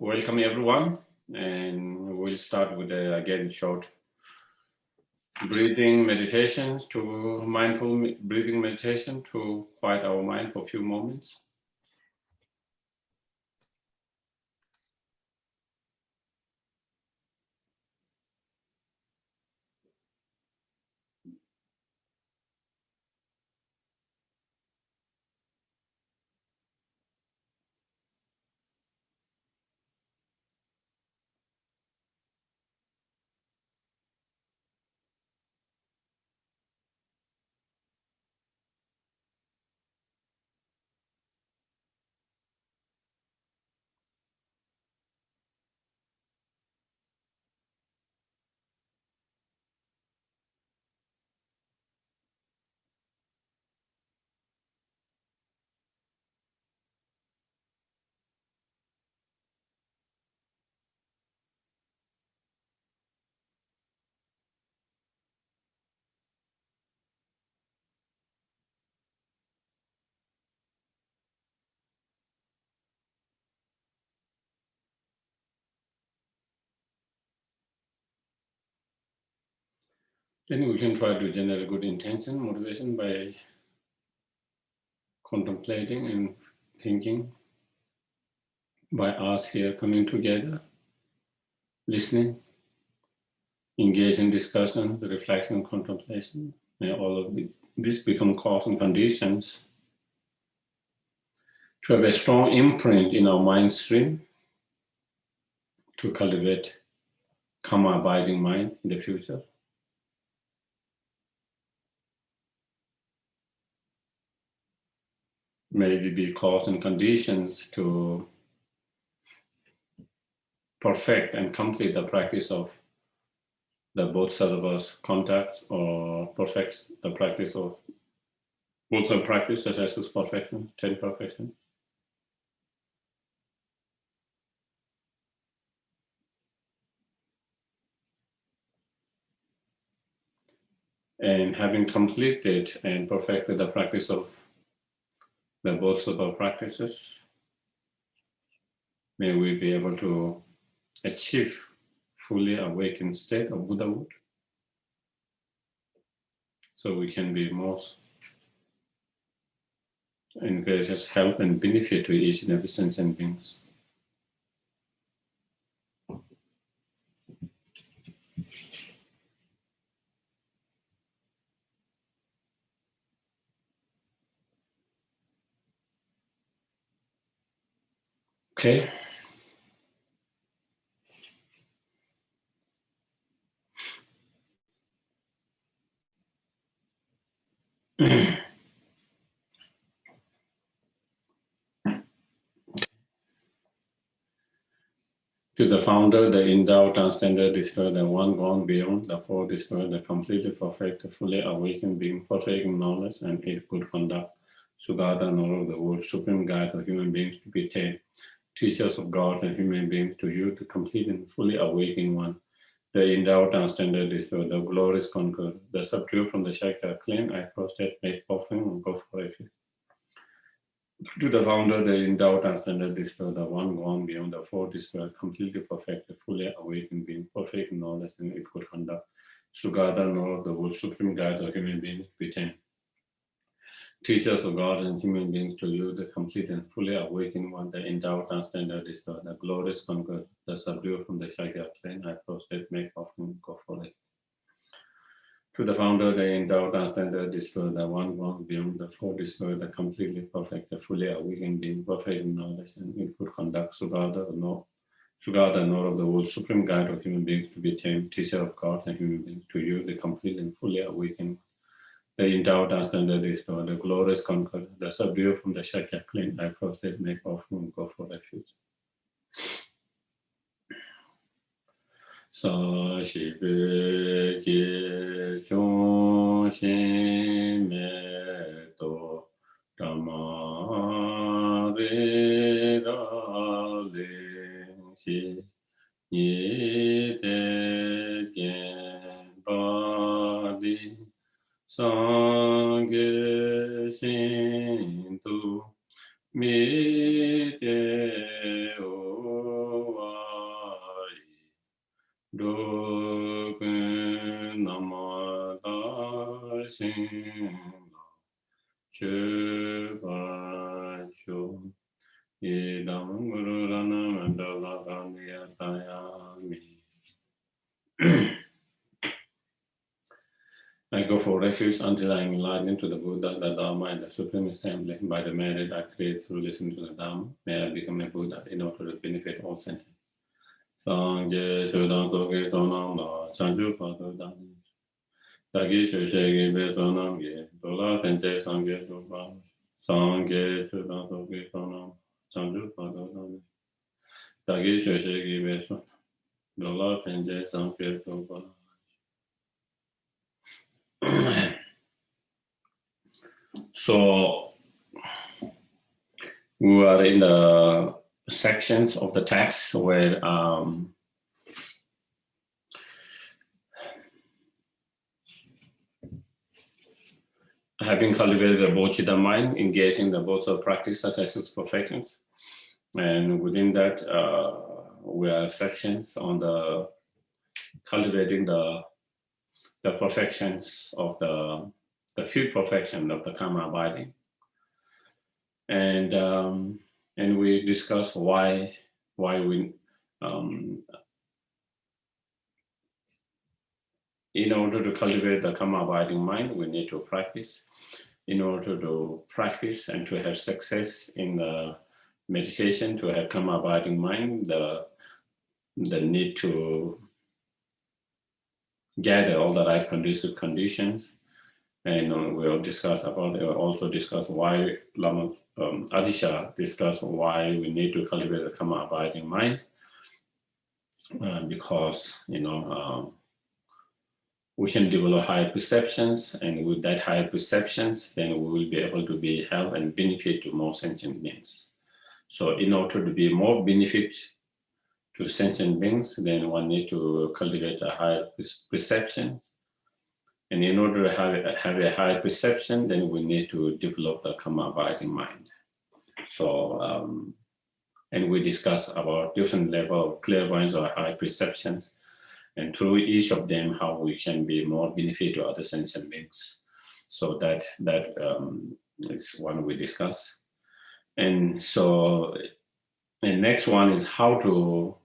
Welcome everyone, and we'll start with again short breathing meditations to mindful breathing meditation to quiet our mind for a few moments. Then we can try to generate good intention, motivation by contemplating and thinking, by us here coming together, listening, engage in discussion, reflection, contemplation. May all of this become cause and conditions to have a strong imprint in our mind stream to cultivate calm abiding mind in the future. Maybe be cause and conditions to perfect and complete the practice of the Bodhisattva's contact, or perfect the practice of Bodhisattva practice such as perfection, 10 perfection. And having completed and perfected the practice of the Bodhisattva practices, may we be able to achieve fully awakened state of Buddhahood, so we can be most and greatest help and benefit to each and every sentient beings. Okay. To the founder, the endowed, transcended, destroyed, the one gone beyond, the four destroyed, the completely perfect, the fully awakened being, perfect in knowledge and eight good conduct, Sugata, knower of the world, supreme guide of human beings to be attained, teachers of God and human beings to you, the complete and fully awakened one, the endowed, transcended, destroyed, the glorious conqueror, the subdued from the Shakya, clean, I prostate, make offering, and go for refuge. To the founder, the endowed, transcended, destroyed, the one gone beyond, the four destroyed, completely perfected, fully awakened being, perfect in knowledge and in good conduct, Sugata, knower of the world, supreme guide of human beings to be attained. Teachers of God and human beings to you, the complete and fully awakened one, the endowed, transcended, destroyed, the glorious conqueror, the subdued from the Shakya plane, I prostate, make offering, go for it. To the founder, the endowed, transcended, destroyed, the one gone beyond, the four destroyed, the completely perfect, the fully awakened being, perfect in knowledge and in good conduct, Sugata, knower of the world, supreme guide of human beings to be attained, teacher of God and human beings to you, the complete and fully awakened, the endowed, transcended, destroyed, the glorious conqueror, the subdued from the Shakya clean, I prostate, make offering, go for refuge. Sa-shi-be ki-chun-shin-me-to Dhamma-re-ra-le-shi Yi-te-gen-pa-di Sang-ge-shin-tu Mi-te-o Dukkha namata shinla chupacho idam guru rana mandala kandiyatayami. I go for refuge until I am enlightened to the Buddha, the Dharma, and the Supreme Assembly. By the merit I create through listening to the Dharma, may I become a Buddha in order to benefit all sentients. Sangye Shudan Toke Tonam La Sanju Pato Dani. Dagi Shushegi Besonam Ge, Dola Fente Sangye Shupa. Sangye Shudan Toke Tonam Sanju Pato Dani. Dagi Shushegi Besonam, Dola Fente Sangye Shupa. So we are in the sections of the text where having cultivated the bodhicitta mind, engaging the bodhicitta practice such as its perfections, and within that we are sections on the cultivating the perfections of the few perfection of the karma abiding. And we discuss why we in order to cultivate the karma abiding mind, we need to practice. In order to practice and to have success in the meditation, to have karma abiding mind, the need to gather all the right conducive conditions. And we'll also discuss why Lama Atisha discussed why we need to cultivate the karma abiding mind, because we can develop higher perceptions, and with that higher perceptions, then we will be able to be help and benefit to more sentient beings. So in order to be more benefit to sentient beings, then one need to cultivate a higher perception. And in order to have a higher perception, then we need to develop the karma abiding mind. So, and we discuss about different level of clairvoyance or high perceptions, and through each of them, how we can be more benefit to other sentient beings. So that is one we discuss. And so the next one is how to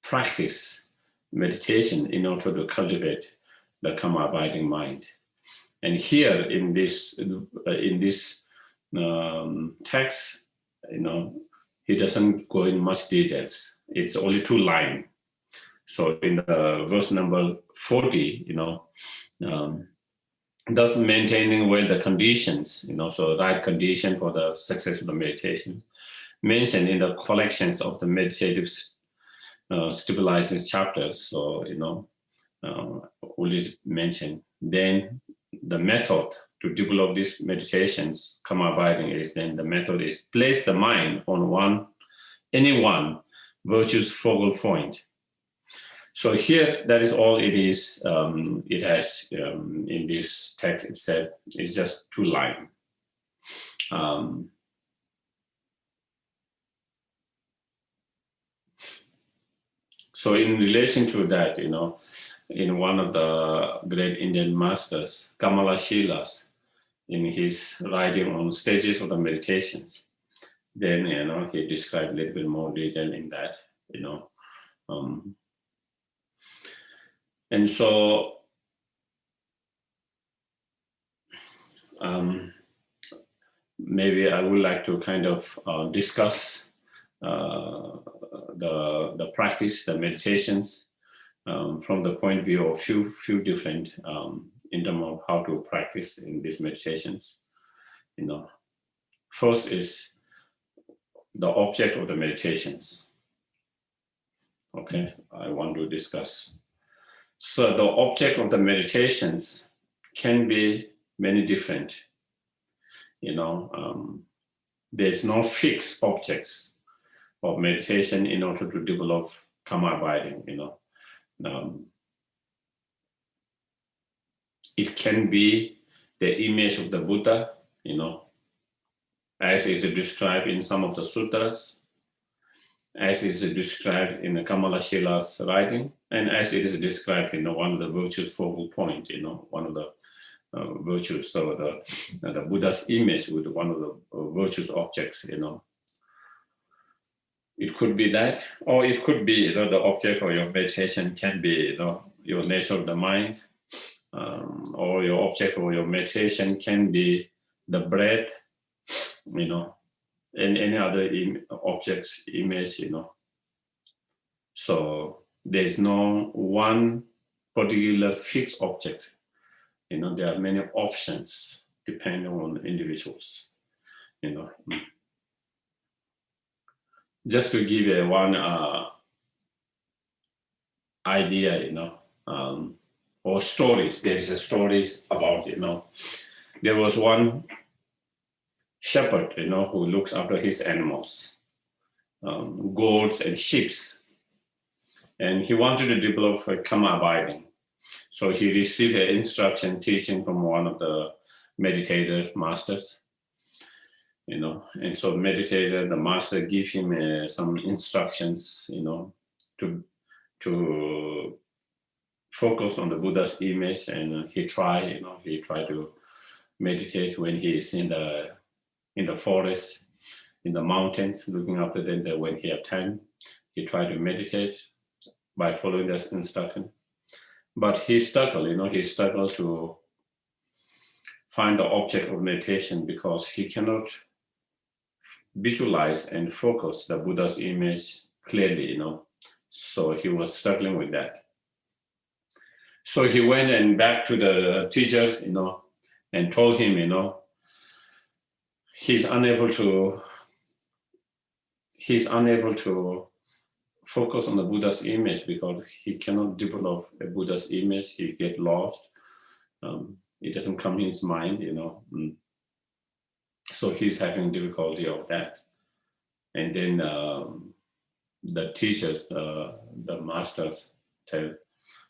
practice meditation in order to cultivate the karma abiding mind. And here in this text, he doesn't go in much details. It's only 2 lines. So in the verse number 40, thus maintaining well the conditions, so right condition for the success of the meditation, mentioned in the collections of the meditative stabilizing chapters. So, always mentioned. Then the method to develop these meditations, karma abiding, is then the method is place the mind on any one virtue's focal point. So here, that is all it is. It has in this text itself, it's just 2 lines. So in relation to that, in one of the great Indian masters, Kamala Shilas, in his writing on stages of the meditations, then he described a little bit more detail in that, and so maybe I would like to kind of discuss the practice, the meditations, from the point of view of few different in terms of how to practice in these meditations. First is the object of the meditations. Okay, I want to discuss. So the object of the meditations can be many different. There's no fixed objects of meditation in order to develop karma abiding. It can be the image of the Buddha, as is described in some of the sutras. as is described in the Kamala Shila's writing, and as it is described in one of the virtues focal point, one of the virtues, so the Buddha's image with one of the virtues objects, It could be that, or it could be, the object of your meditation can be, your nature of the mind, or your object of your meditation can be the breath, and any other objects, image, So there's no one particular fixed object. There are many options depending on individuals. Just to give you one idea, or stories. There is a stories about, there was one shepherd, who looks after his animals, goats and sheep. And he wanted to develop a karma abiding. So he received an instruction teaching from one of the meditator masters, and so meditator, the master gave him some instructions, to focus on the Buddha's image, and he tried to meditate when he is in the forest, in the mountains, looking after them. That when he had time, he tried to meditate by following this instruction. But he struggled to find the object of meditation because he cannot visualize and focus the Buddha's image clearly, So he was struggling with that. So he went and back to the teachers, and told him, he's unable to focus on the Buddha's image because he cannot develop a Buddha's image. He get lost. It doesn't come in his mind, So he's having difficulty of that. And then the teachers, the masters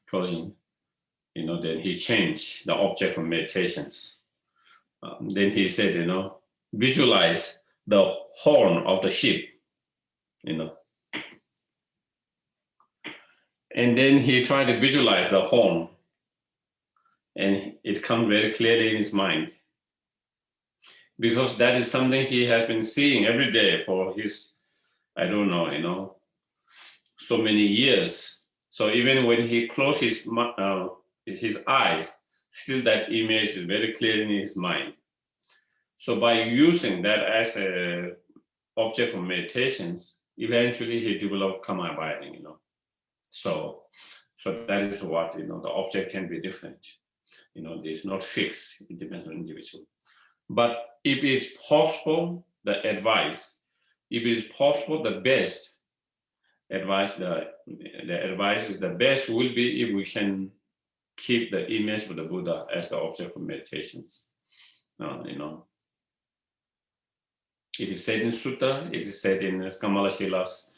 told him, then he changed the object of meditations. Then he said, visualize the horn of the sheep, And then he tried to visualize the horn, and it comes very clearly in his mind. Because that is something he has been seeing every day for his, so many years. So even when he closed his eyes, still that image is very clear in his mind. So by using that as an object of meditations, eventually he developed karma abiding, So that is what, the object can be different. It's not fixed, it depends on individual. But if it's possible, the best advice, the advice is the best will be if we can keep the image of the Buddha as the object of meditations. It is said in Sutta, it is said in Kamala Shila's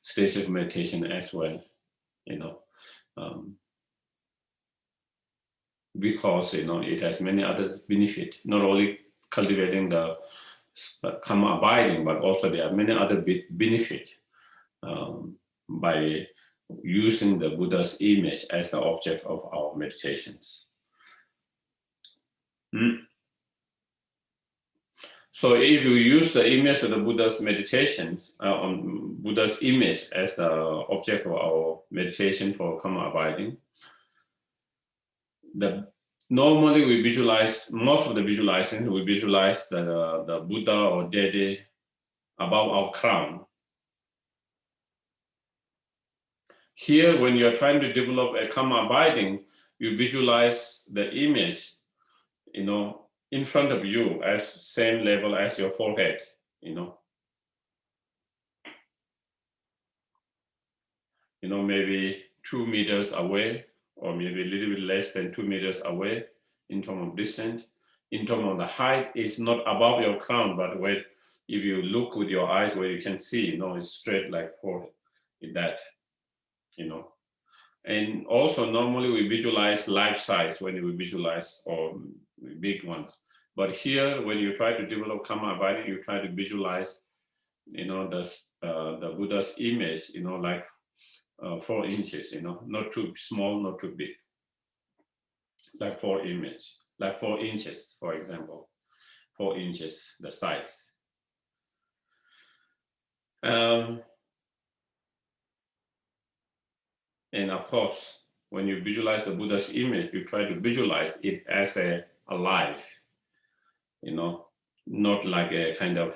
stage of meditation as well, because it has many other benefits, not only cultivating the karma abiding, but also there are many other benefits by using the Buddha's image as the object of our meditations. So if you use the image of the Buddha's meditations, on Buddha's image as the object of our meditation for karma abiding, normally we visualize, most of the visualizing, we visualize the Buddha or deity above our crown. Here, when you're trying to develop a karma abiding, you visualize the image, in front of you as same level as your forehead, maybe 2 meters away, or maybe a little bit less than 2 meters away in terms of distance. In terms of the height, it's not above your crown, but if you look with your eyes where you can see, it's straight like forehead, that, And also normally we visualize life size when we visualize or big ones. But here, when you try to develop karma abiding, you try to visualize the Buddha's image, like 4 inches, not too small, not too big, like 4 inches, for example, 4 inches, the size. And of course, when you visualize the Buddha's image, you try to visualize it as alive, not like a kind of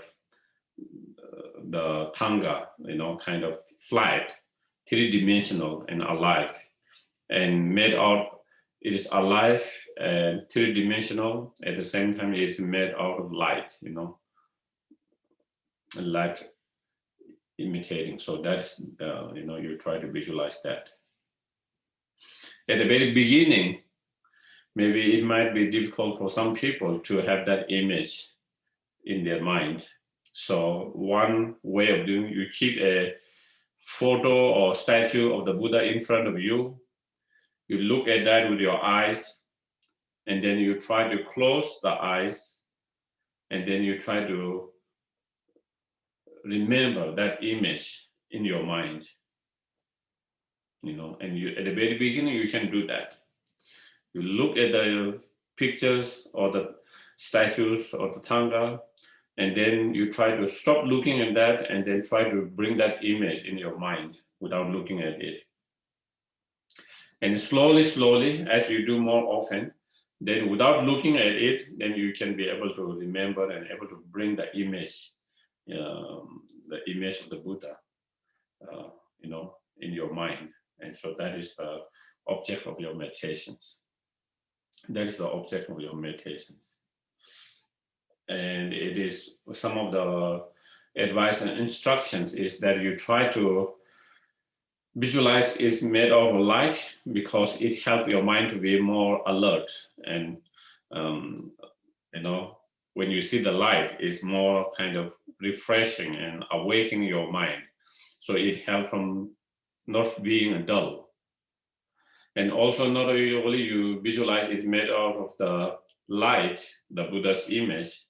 the Tanga, kind of flat, 3-dimensional and alive, and made out. It is alive and 3-dimensional. At the same time, it's made out of light, light imitating. So that's, you try to visualize that. At the very beginning, maybe it might be difficult for some people to have that image in their mind. So one way of doing, you keep a photo or statue of the Buddha in front of you. You look at that with your eyes, and then you try to close the eyes, and then you try to remember that image in your mind. And you, at the very beginning, you can do that. You look at the pictures or the statues or the Tanga, and then you try to stop looking at that and then try to bring that image in your mind without looking at it. And slowly, as you do more often, then without looking at it, then you can be able to remember and able to bring the image of the Buddha, in your mind. And so that is the object of your meditations. That is the object of your meditations. And it is some of the advice and instructions is that you try to visualize is made of light because it helps your mind to be more alert. And, when you see the light, it's more kind of refreshing and awakening your mind. So it helps from not being dull. And also not only you visualize it's made out of the light, the Buddha's image,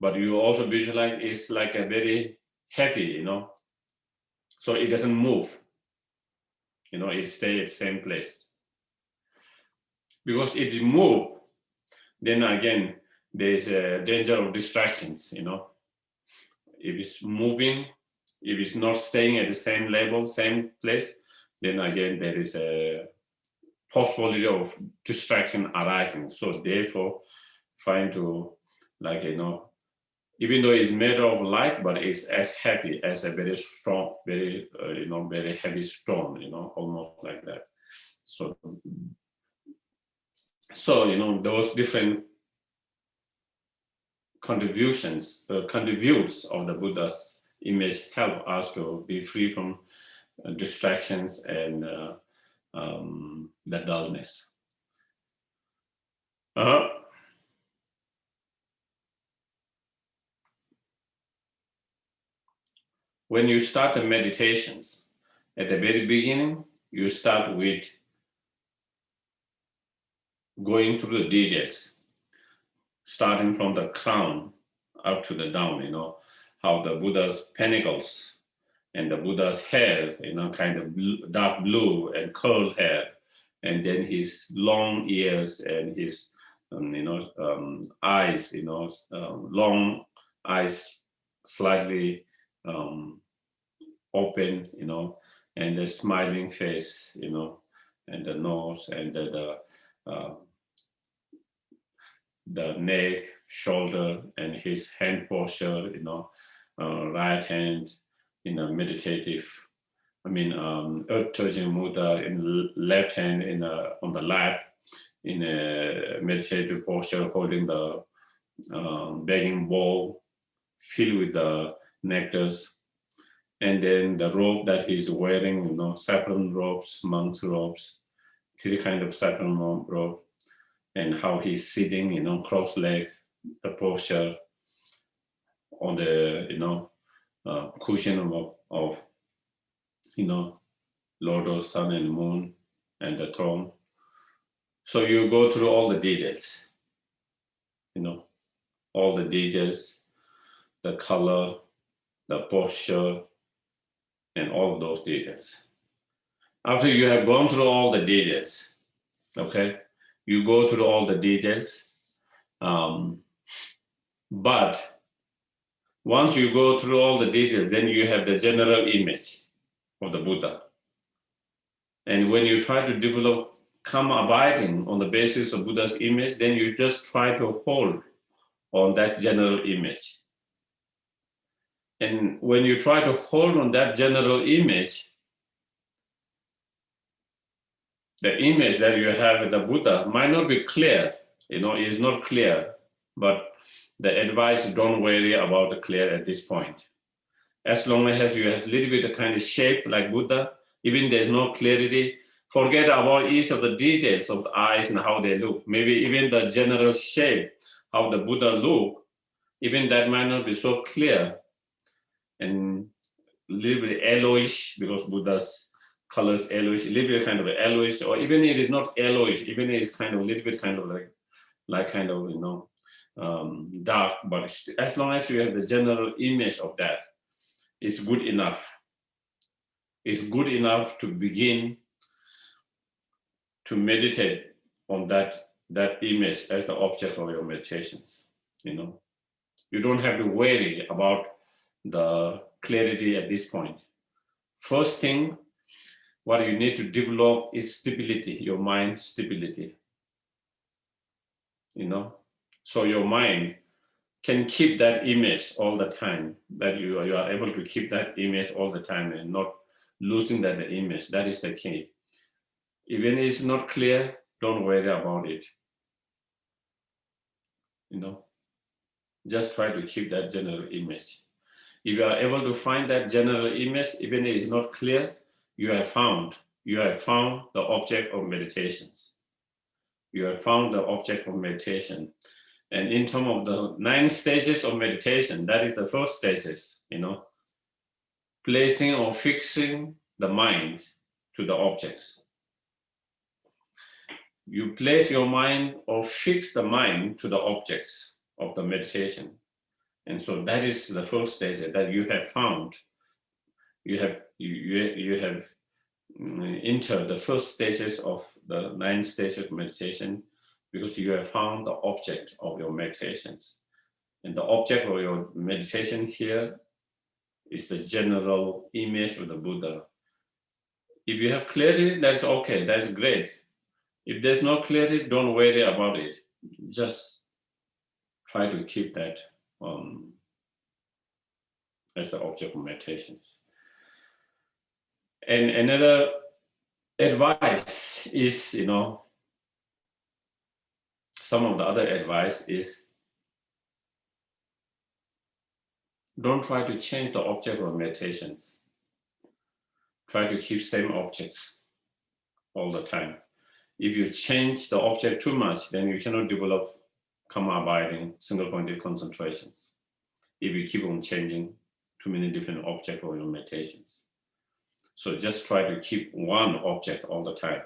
but you also visualize it's like a very heavy, so it doesn't move. It stays at the same place. Because if it moves, then again, there's a danger of distractions, If it's moving, if it's not staying at the same level, same place, then again, there is a possibility of distraction arising. So therefore, trying to, even though it's made of light, but it's as heavy as a very strong, very, very heavy stone, almost like that. So those different contributes of the Buddha's image help us to be free from distractions and the dullness. When you start the meditations, at the very beginning, you start with going through the details, starting from the crown up to the down, how the Buddha's pinnacles and the Buddha's hair, kind of dark blue and curled hair, and then his long ears and his, eyes, long eyes, slightly open, and the smiling face, and the nose and the neck, shoulder, and his hand posture, right hand in a meditative, earth touching mudra, in left hand on the lap, in a meditative posture, holding the begging bowl filled with the nectars. And then the robe that he's wearing, saffron robes, monk's robes, 3 kind of saffron robe, and how he's sitting, cross-legged, the posture on the, cushion of lotus, sun and moon, and the throne. So you go through all the details, all the details, the color, the posture, and all of those details. After you have gone through all the details, okay, you go through all the details, but once you go through all the details, then you have the general image of the Buddha. And when you try to develop karma abiding on the basis of Buddha's image, then you just try to hold on that general image. And when you try to hold on that general image, the image that you have with the Buddha might not be clear, is not clear, but the advice, don't worry about the clear at this point. As long as you have a little bit of kind of shape like Buddha, even there's no clarity, forget about each of the details of the eyes and how they look. Maybe even the general shape, how the Buddha look, even that might not be so clear and a little bit yellowish, because Buddha's colors yellowish, a little bit kind of yellowish, or even it is not yellowish, even it is kind of a little bit kind of like kind of, dark, but as long as you have the general image of that, it's good enough. It's good enough to begin to meditate on that image as the object of your meditations. You don't have to worry about the clarity at this point. First thing, what you need to develop is stability, your mind stability. So your mind can keep that image all the time, that you are able to keep that image all the time and not losing that image. That is the key. Even if it's not clear, don't worry about it. Just try to keep that general image. If you are able to find that general image, even if it's not clear, you have found the object of meditations. You have found the object of meditation. And in terms of the 9 stages of meditation, that is the first stages, placing or fixing the mind to the objects. You place your mind or fix the mind to the objects of the meditation. And so that is the first stage that you have found. You have entered the first stages of the 9 stages of meditation, because you have found the object of your meditations. And the object of your meditation here is the general image of the Buddha. If you have clarity, that's okay, that's great. If there's no clarity, don't worry about it. Just try to keep that as the object of meditations. And another advice is, some of the other advice is, don't try to change the object of meditations. Try to keep same objects all the time. If you change the object too much, then you cannot develop karma abiding, single-pointed concentrations. If you keep on changing too many different objects for your meditations. So just try to keep one object all the time.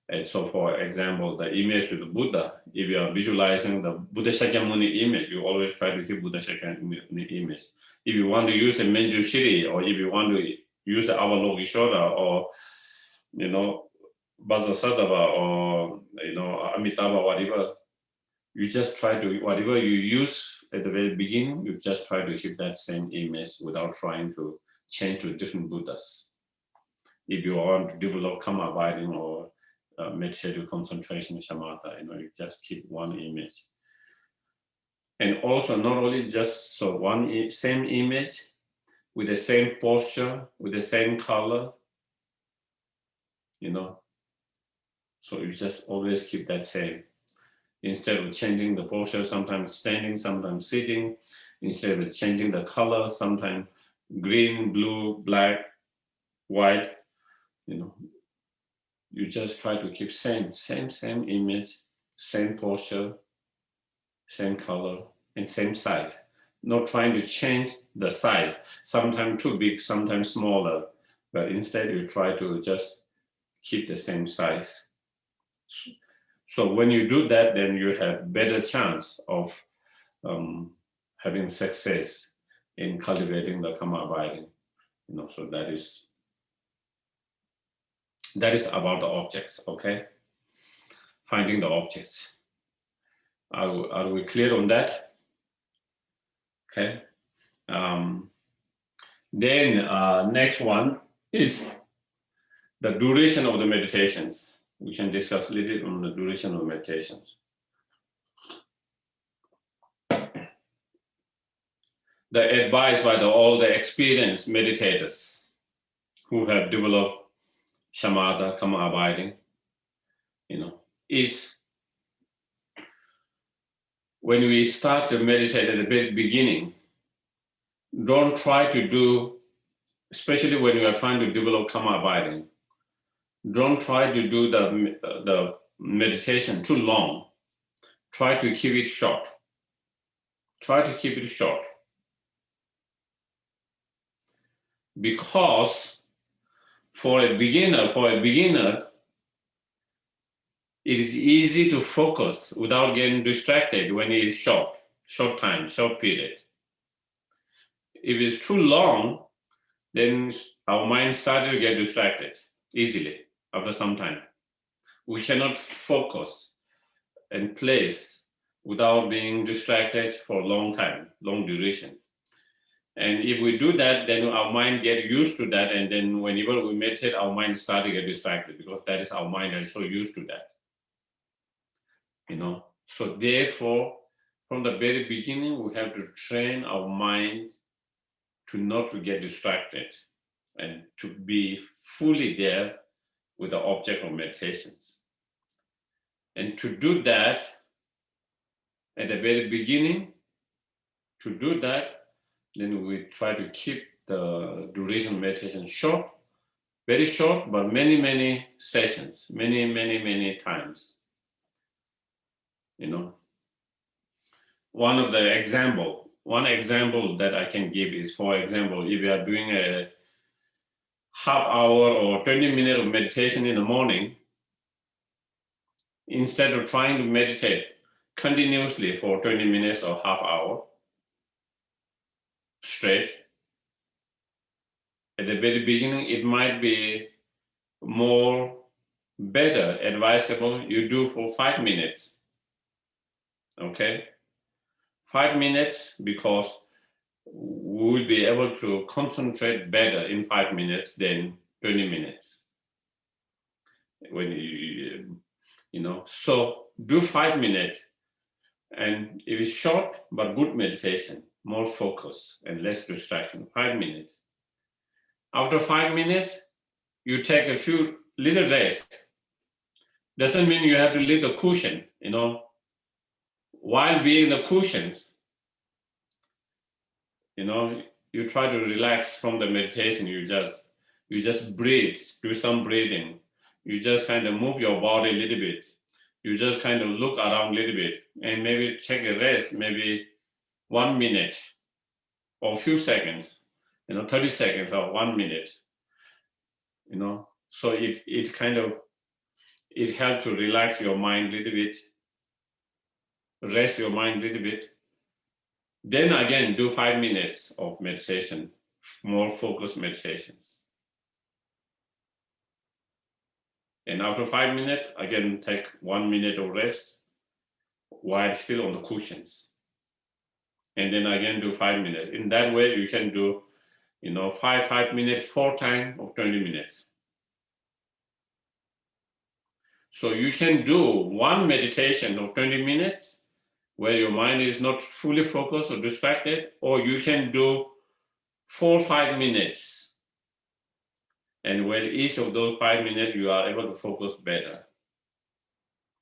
And so for example, the image of the Buddha, if you are visualizing the Buddha Shakyamuni image, you always try to keep Buddha Shakyamuni image. If you want to use a Manjushri, or if you want to use Avalokiteshvara, or Vajrasattva, or Amitabha, whatever, you just try to, whatever you use at the very beginning, you just try to keep that same image without trying to change to different Buddhas. If you want to develop karma abiding or meditative concentration, shamatha, you just keep one image. And also not only just so one same image with the same posture, with the same color, so you just always keep that same. Instead of changing the posture, sometimes standing, sometimes sitting, instead of changing the color, sometimes green, blue, black, white, you just try to keep same image, same posture, same color, and same size. Not trying to change the size, sometimes too big, sometimes smaller, but instead you try to just keep the same size. So when you do that, then you have better chance of having success in cultivating the karma abiding. So that is about the objects, okay? Finding the objects. Are we clear on that? Okay. Then next one is the duration of the meditations. We can discuss a little on the duration of meditations. The advice by all the experienced meditators who have developed shamatha, karma abiding, is when we start to meditate at the very beginning, don't try to do, especially when you are trying to develop karma abiding, don't try to do the meditation too long. Try to keep it short. Try to keep it short. Because for a beginner, it is easy to focus without getting distracted when it is short time, short period. If it's too long, then our mind starts to get distracted easily after some time. We cannot focus and place without being distracted for a long time, long duration. And if we do that, then our mind gets used to that. And then whenever we meditate, our mind starts to get distracted because that is our mind that is so used to that. So therefore, from the very beginning, we have to train our mind to not to get distracted and to be fully there with the object of meditations. And to do that at the very beginning, then we try to keep the duration of meditation short, very short, but many, many sessions, many, many, many times. One example that I can give is, for example, if you are doing a half hour or 20 minutes of meditation in the morning, instead of trying to meditate continuously for 20 minutes or half hour straight, at the very beginning, it might be more better, advisable, you do for 5 minutes. Okay? 5 minutes, because we will be able to concentrate better in 5 minutes than 20 minutes. When so do 5 minutes, and it is short but good meditation, more focus and less distraction. 5 minutes. After 5 minutes, you take a few little rest. Doesn't mean you have to leave the cushion, While being the cushions, you try to relax from the meditation. You just breathe, do some breathing. You just kind of move your body a little bit. You just kind of look around a little bit and maybe take a rest, maybe 1 minute or a few seconds, 30 seconds or 1 minute, So it helps to relax your mind a little bit, rest your mind a little bit. Then again, do 5 minutes of meditation, more focused meditations. And after 5 minutes, again, take 1 minute of rest while still on the cushions. And then again, do 5 minutes. In that way, you can do, 5 minutes, 4 times of 20 minutes. So you can do one meditation of 20 minutes where your mind is not fully focused or distracted, or you can do 4 or 5 minutes. And where each of those 5 minutes, you are able to focus better.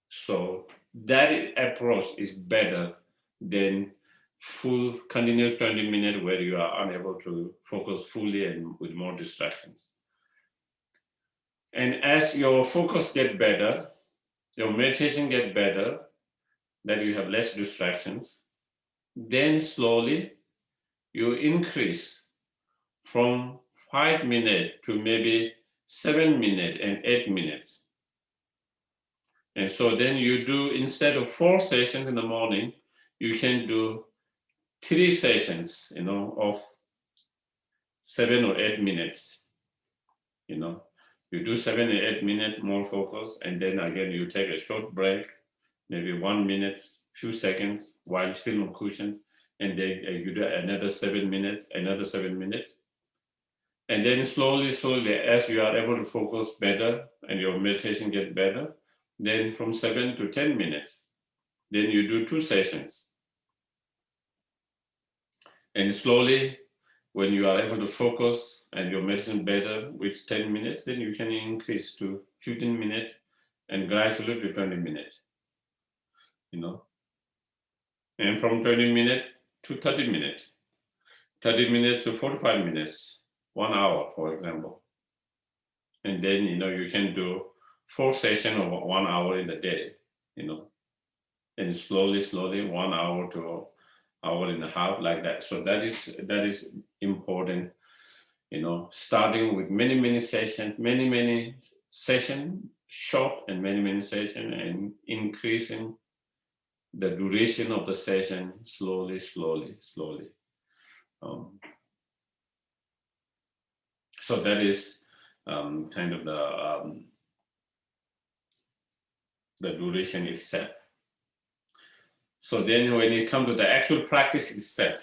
So that approach is better than full continuous 20 minutes where you are unable to focus fully and with more distractions. And as your focus gets better, your meditation gets better, that you have less distractions, then slowly you increase from 5 minutes to maybe 7 minutes and 8 minutes. And so then you do, instead of 4 sessions in the morning, you can do 3 sessions, of 7 or 8 minutes. You do 7 or 8 minutes more focus, and then again you take a short break, maybe 1 minute, few seconds while still on cushion, and then you do another 7 minutes, another 7 minutes. And then slowly, as you are able to focus better and your meditation get better, then from 7 to 10 minutes, then you do 2 sessions. And slowly, when you are able to focus and your meditation better with 10 minutes, then you can increase to 15 minutes and gradually to 20 minutes. And from 20 minutes to 30 minutes, 30 minutes to 45 minutes, 1 hour, for example. And then, you can do 4 sessions of 1 hour in the day, and slowly, 1 hour to hour and a half, like that. So that is important, starting with many sessions, many sessions, short and many sessions, and increasing the duration of the session slowly. So that is kind of the duration itself. So then when it comes to the actual practice itself,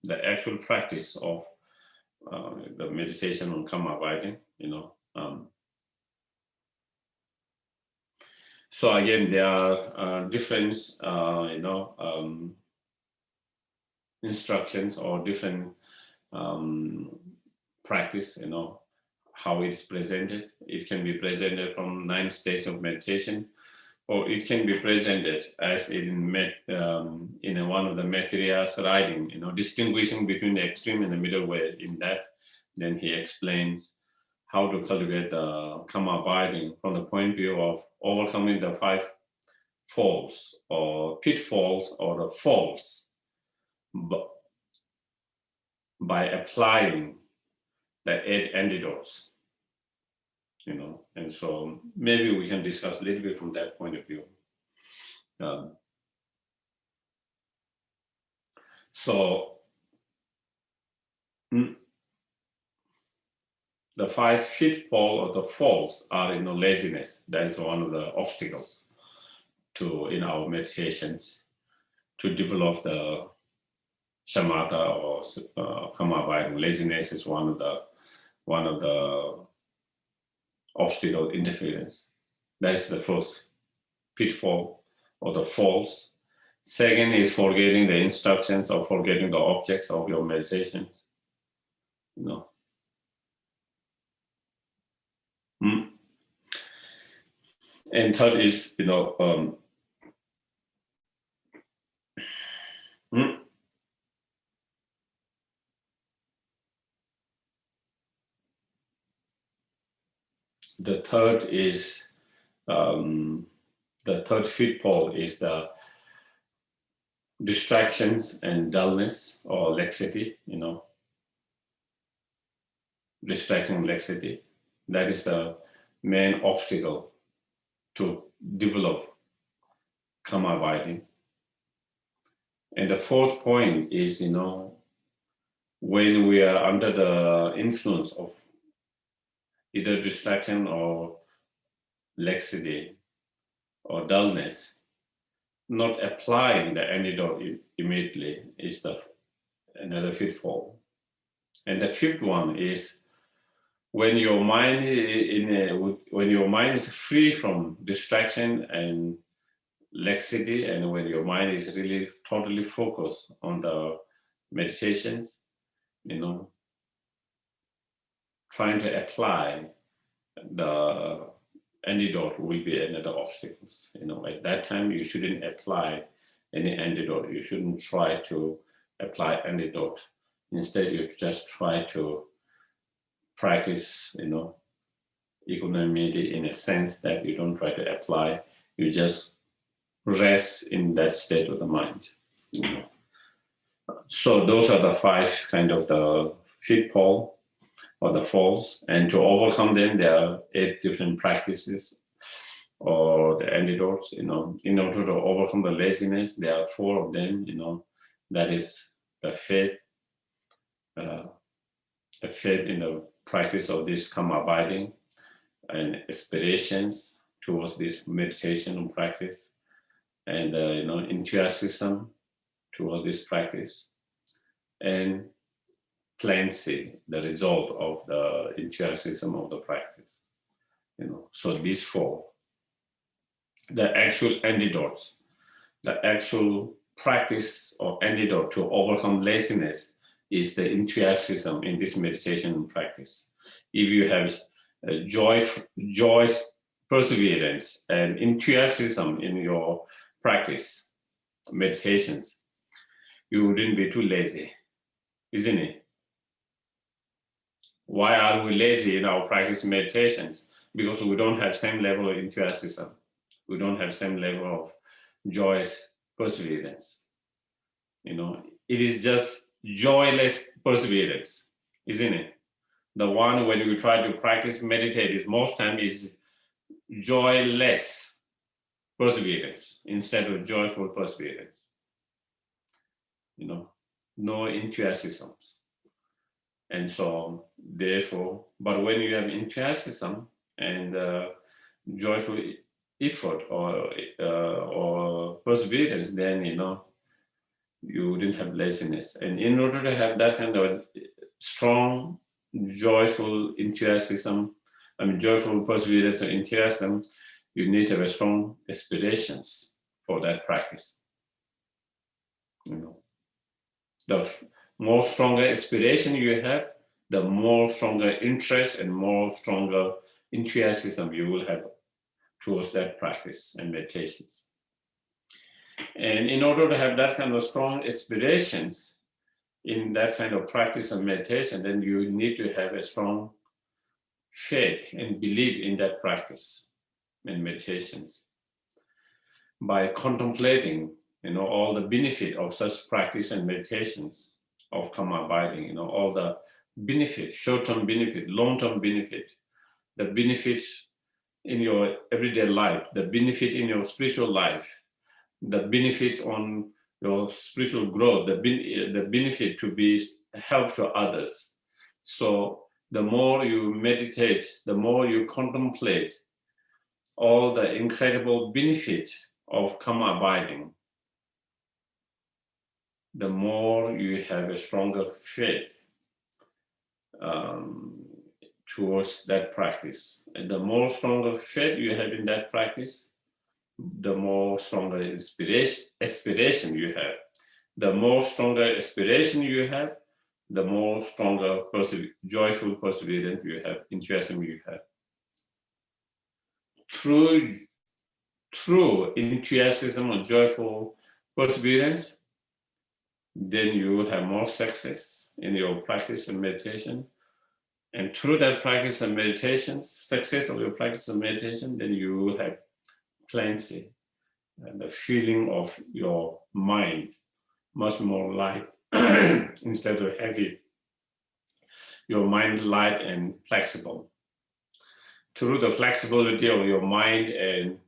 the actual practice of the meditation on karma abiding, so again, there are different, instructions or different practice, how it is presented. It can be presented from 9 stages of meditation, or it can be presented as in one of the materials writing, distinguishing between the extreme and the middle way. In that, then he explains how to cultivate the karma abiding from the point of view of overcoming the 5 falls or pitfalls or the faults by applying the 8 antidotes. And so maybe we can discuss a little bit from that point of view. So the 5 pitfalls or the faults are, laziness. That is one of the obstacles in our meditations to develop the shamatha or karma abiding. Laziness is one of the obstacle interference. That is the first pitfall or the faults. Second is forgetting the instructions or forgetting the objects of your meditation. And third is, the third is the third pitfall is the distractions and dullness or laxity, distraction and laxity. That is the main obstacle to develop karma abiding. And the fourth point is, when we are under the influence of either distraction or laxity or dullness, not applying the antidote immediately is another pitfall. And the fifth one is when your mind is free from distraction and laxity, and when your mind is really totally focused on the meditations, trying to apply the antidote will be another obstacle. At that time you shouldn't apply any antidote. You shouldn't try to apply antidote. Instead, you just try to practice, equanimity in a sense that you don't try to apply. You just rest in that state of the mind. So those are the 5 kind of the pitfall or the faults, and to overcome them, there are 8 different practices or the antidotes. In order to overcome the laziness, there are 4 of them. That is the faith in the practice of this karma abiding, and aspirations towards this meditation and practice, and enthusiasm towards this practice, and cleansing, the result of the enthusiasm of the practice. So these four, the actual antidotes, the actual practice or antidote to overcome laziness is the enthusiasm in this meditation and practice. If you have joy, perseverance, and enthusiasm in your practice, meditations, you wouldn't be too lazy, isn't it? Why are we lazy in our practice meditations? Because we don't have same level of enthusiasm. We don't have same level of joyous perseverance. It is just joyless perseverance, isn't it? The one when you try to practice meditate is most time is joyless perseverance instead of joyful perseverance. No enthusiasms. And so therefore, but when you have enthusiasm and joyful effort or perseverance, then you wouldn't have laziness. And in order to have that kind of strong, joyful enthusiasm, joyful perseverance and enthusiasm, you need to have strong aspirations for that practice. The more stronger aspiration you have, the more stronger interest and more stronger enthusiasm you will have towards that practice and meditations. And in order to have that kind of strong aspirations in that kind of practice and meditation, then you need to have a strong faith and belief in that practice and meditations. By contemplating, all the benefit of such practice and meditations of karma abiding, all the benefit, short-term benefit, long-term benefit, the benefit in your everyday life, the benefit in your spiritual life, the benefit on your spiritual growth, the benefit to be help to others. So the more you meditate, the more you contemplate all the incredible benefit of karma abiding, the more you have a stronger faith towards that practice. And the more stronger faith you have in that practice, the more stronger aspiration you have. The more stronger aspiration you have, the more stronger joyful perseverance you have, enthusiasm you have. Through enthusiasm and joyful perseverance, then you will have more success in your practice and meditation. And through that practice and meditation, success of your practice and meditation, then you will have cleansing and the feeling of your mind much more light instead of heavy. Your mind light and flexible. Through the flexibility of your mind and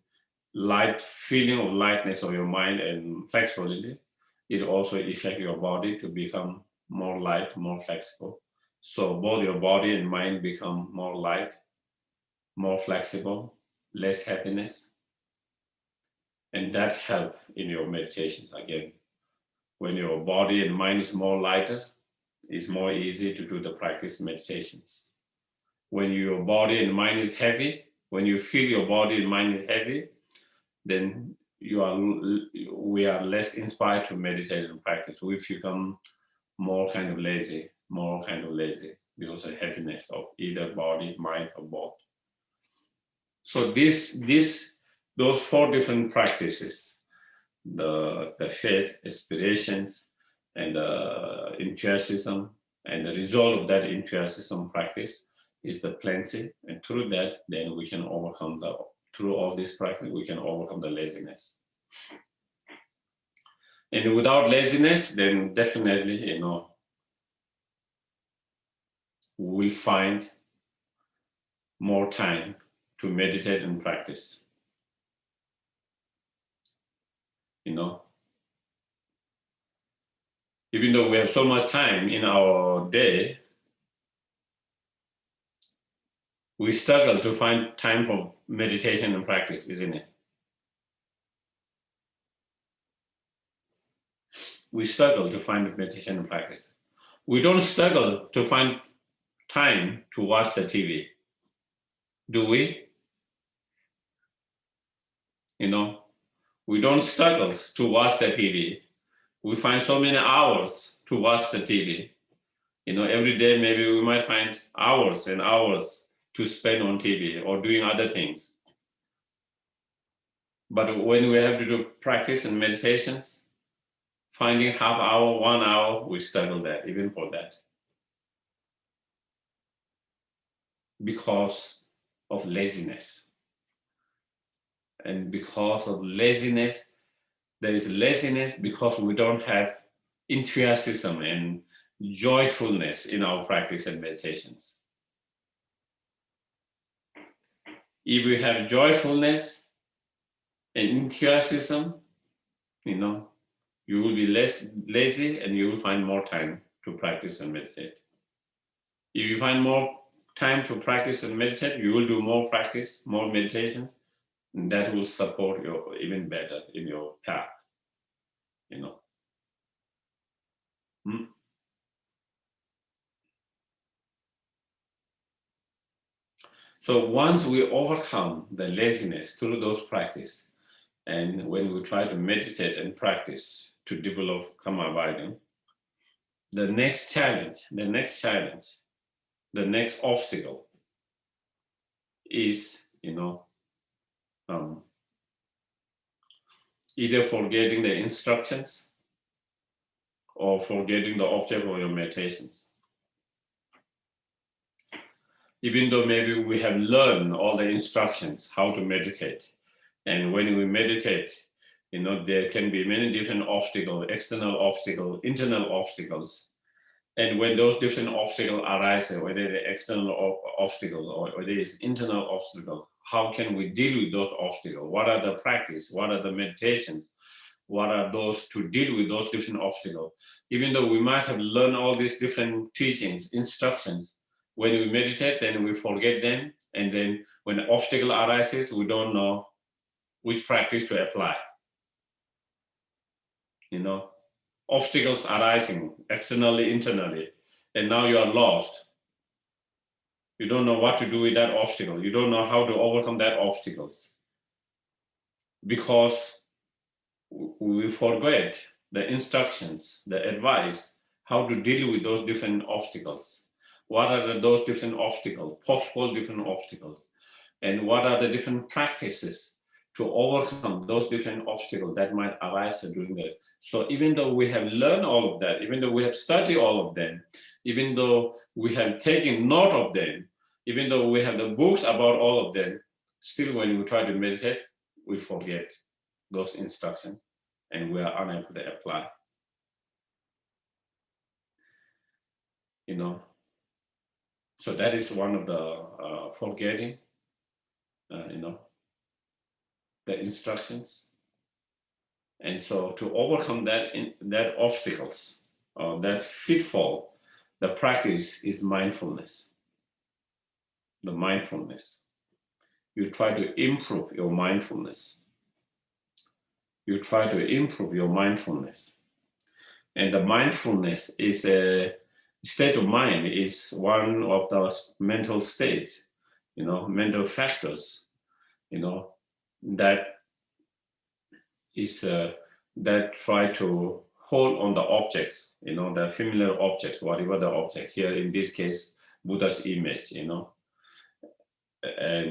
light feeling of lightness of your mind and flexibility, it also affects your body to become more light, more flexible. So both your body and mind become more light, more flexible, less heaviness. And that helps in your meditation again. When your body and mind is more lighter, it's more easy to do the practice meditations. When your body and mind is heavy, when you feel your body and mind is heavy, then we are less inspired to meditate and practice. We become more kind of lazy because of heaviness of either body, mind, or both. So those four different practices, the faith, aspirations, and enthusiasm, and the result of that enthusiasm practice is the cleansing. And through that, then we can overcome through all this practice, we can overcome the laziness. And without laziness, then definitely, we'll find more time to meditate and practice. Even though we have so much time in our day, we struggle to find time for meditation and practice, isn't it? We struggle to find meditation and practice. We don't struggle to find time to watch the TV, do we? We don't struggle to watch the TV. We find so many hours to watch the TV. Every day maybe we might find hours and hours to spend on TV or doing other things. But when we have to do practice and meditations, finding half hour, 1 hour, we struggle that, even for that. Because of laziness. And because of laziness, there is laziness because we don't have enthusiasm and joyfulness in our practice and meditations. If we have joyfulness and enthusiasm, you will be less lazy and you will find more time to practice and meditate. If you find more time to practice and meditate, you will do more practice, more meditation, and that will support you even better in your path. So once we overcome the laziness through those practice, and when we try to meditate and practice to develop karma abiding, the next challenge, the next obstacle is, either forgetting the instructions or forgetting the object of your meditations. Even though maybe we have learned all the instructions, how to meditate. And when we meditate, there can be many different obstacles, external obstacles, internal obstacles. And when those different obstacles arise, whether the external obstacle or whether it's internal obstacle, how can we deal with those obstacles? What are the practice? What are the meditations? What are those to deal with those different obstacles? Even though we might have learned all these different teachings, instructions, when we meditate, then we forget them. And then when an obstacle arises, we don't know which practice to apply. Obstacles arising externally, internally, and now you are lost. You don't know what to do with that obstacle. You don't know how to overcome that obstacles because we forget the instructions, the advice, how to deal with those different obstacles. What are those different obstacles, possible different obstacles, and what are the different practices to overcome those different obstacles that might arise during that. So even though we have learned all of that, even though we have studied all of them, even though we have taken note of them, even though we have the books about all of them, still when we try to meditate, we forget those instructions and we are unable to apply. So that is one of the forgetting, the instructions. And so to overcome that obstacles, that pitfall, the practice is mindfulness. The mindfulness. You try to improve your mindfulness. You try to improve your mindfulness. And the mindfulness is a state of mind, is one of those mental states, mental factors, that is that try to hold on the objects, the familiar objects, whatever the object. Here in this case, Buddha's image, and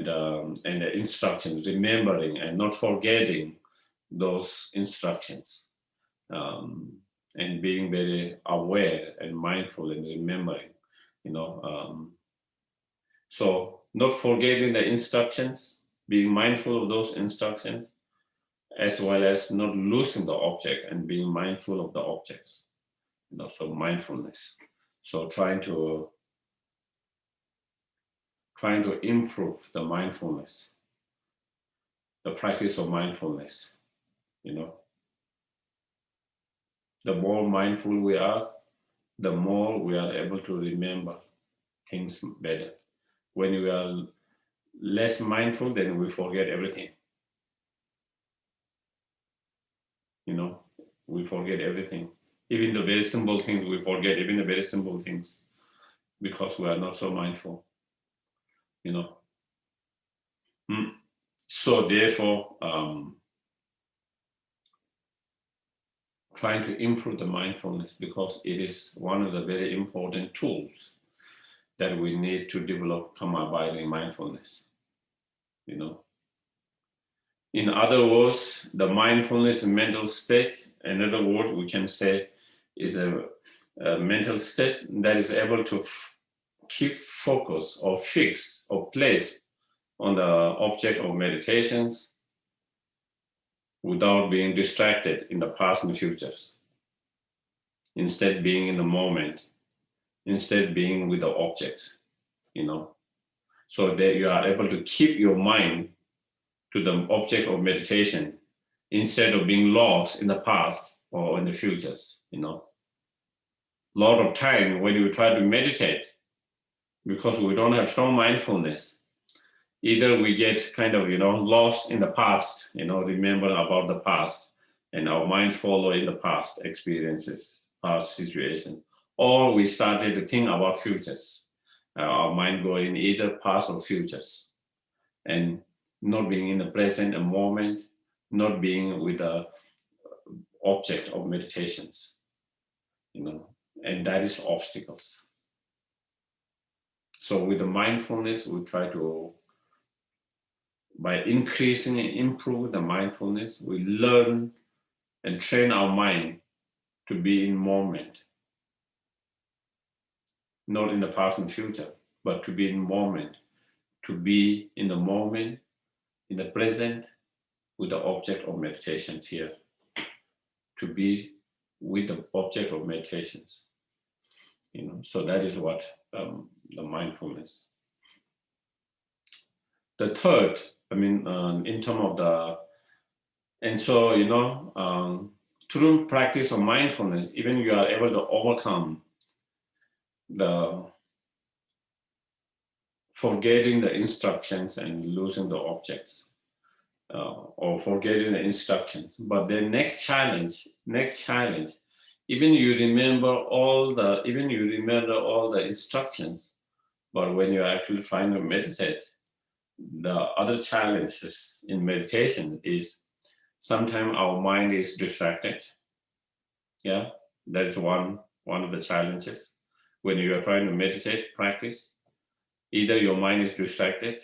the instructions, remembering and not forgetting those instructions, and being very aware and mindful and remembering, so not forgetting the instructions, being mindful of those instructions, as well as not losing the object and being mindful of the objects. So mindfulness. So trying to improve the mindfulness, the practice of mindfulness, The more mindful we are, the more we are able to remember things better. When we are less mindful, then we forget everything. We forget everything. Even the very simple things, we forget even the very simple things because we are not so mindful. So therefore, trying to improve the mindfulness, because it is one of the very important tools that we need to develop karma-abiding mindfulness. In other words, the mindfulness mental state, in other words, we can say, is a mental state that is able to keep focus or fix or place on the object of meditations without being distracted in the past and futures. Instead being in the moment, instead being with the objects, so that you are able to keep your mind to the object of meditation instead of being lost in the past or in the futures. A lot of time when you try to meditate, because we don't have strong mindfulness, either we get kind of lost in the past, remember about the past, and our mind follow in the past experiences, past situation, or we started to think about futures. Our mind going either past or futures, and not being in the present and moment, not being with the object of meditations, and that is obstacles. So with the mindfulness, we try to, by increasing and improving the mindfulness, we learn and train our mind to be in moment, not in the past and future, but to be in moment, to be in the moment, in the present, with the object of meditations here, to be with the object of meditations. So that is what the mindfulness. The third, in terms of the, and so, through practice of mindfulness, even you are able to overcome the forgetting the instructions and losing the objects, or forgetting the instructions. But the next challenge, even you remember all the instructions, but when you're actually trying to meditate, the other challenges in meditation is sometimes our mind is distracted. Yeah, that is one of the challenges. When you are trying to meditate, practice, either your mind is distracted,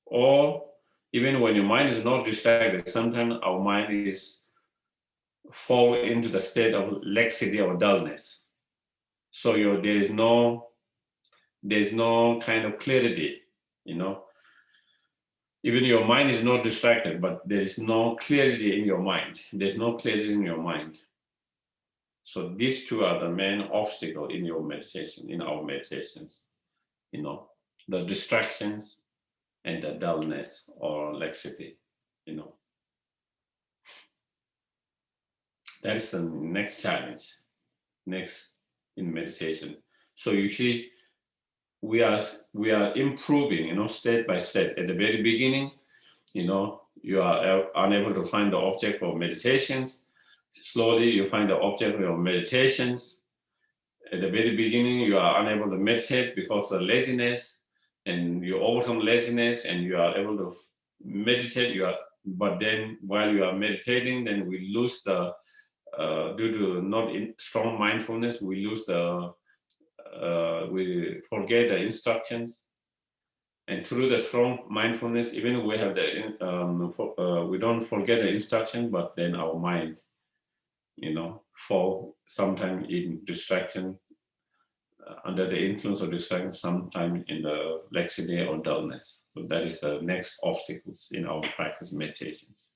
or even when your mind is not distracted, sometimes our mind is fall into the state of laxity or dullness. So there's no kind of clarity, Even your mind is not distracted, but there is no clarity in your mind. There's no clarity in your mind. So these two are the main obstacle in your meditation, in our meditations, the distractions and the dullness or laxity, That is the next challenge, next in meditation. So you see, we are improving, step by step. At the very beginning, you are unable to find the object of meditations. Slowly, you find the object of meditations. At the very beginning, you are unable to meditate because of laziness, and you overcome laziness, and you are able to meditate. But then, while you are meditating, then we lose the due to not strong mindfulness, we lose we forget the instructions. And through the strong mindfulness, even we have we don't forget the instruction, but then our mind, fall sometime in distraction, under the influence of distraction, sometime in the laxity or dullness. So that is the next obstacles in our practice meditations.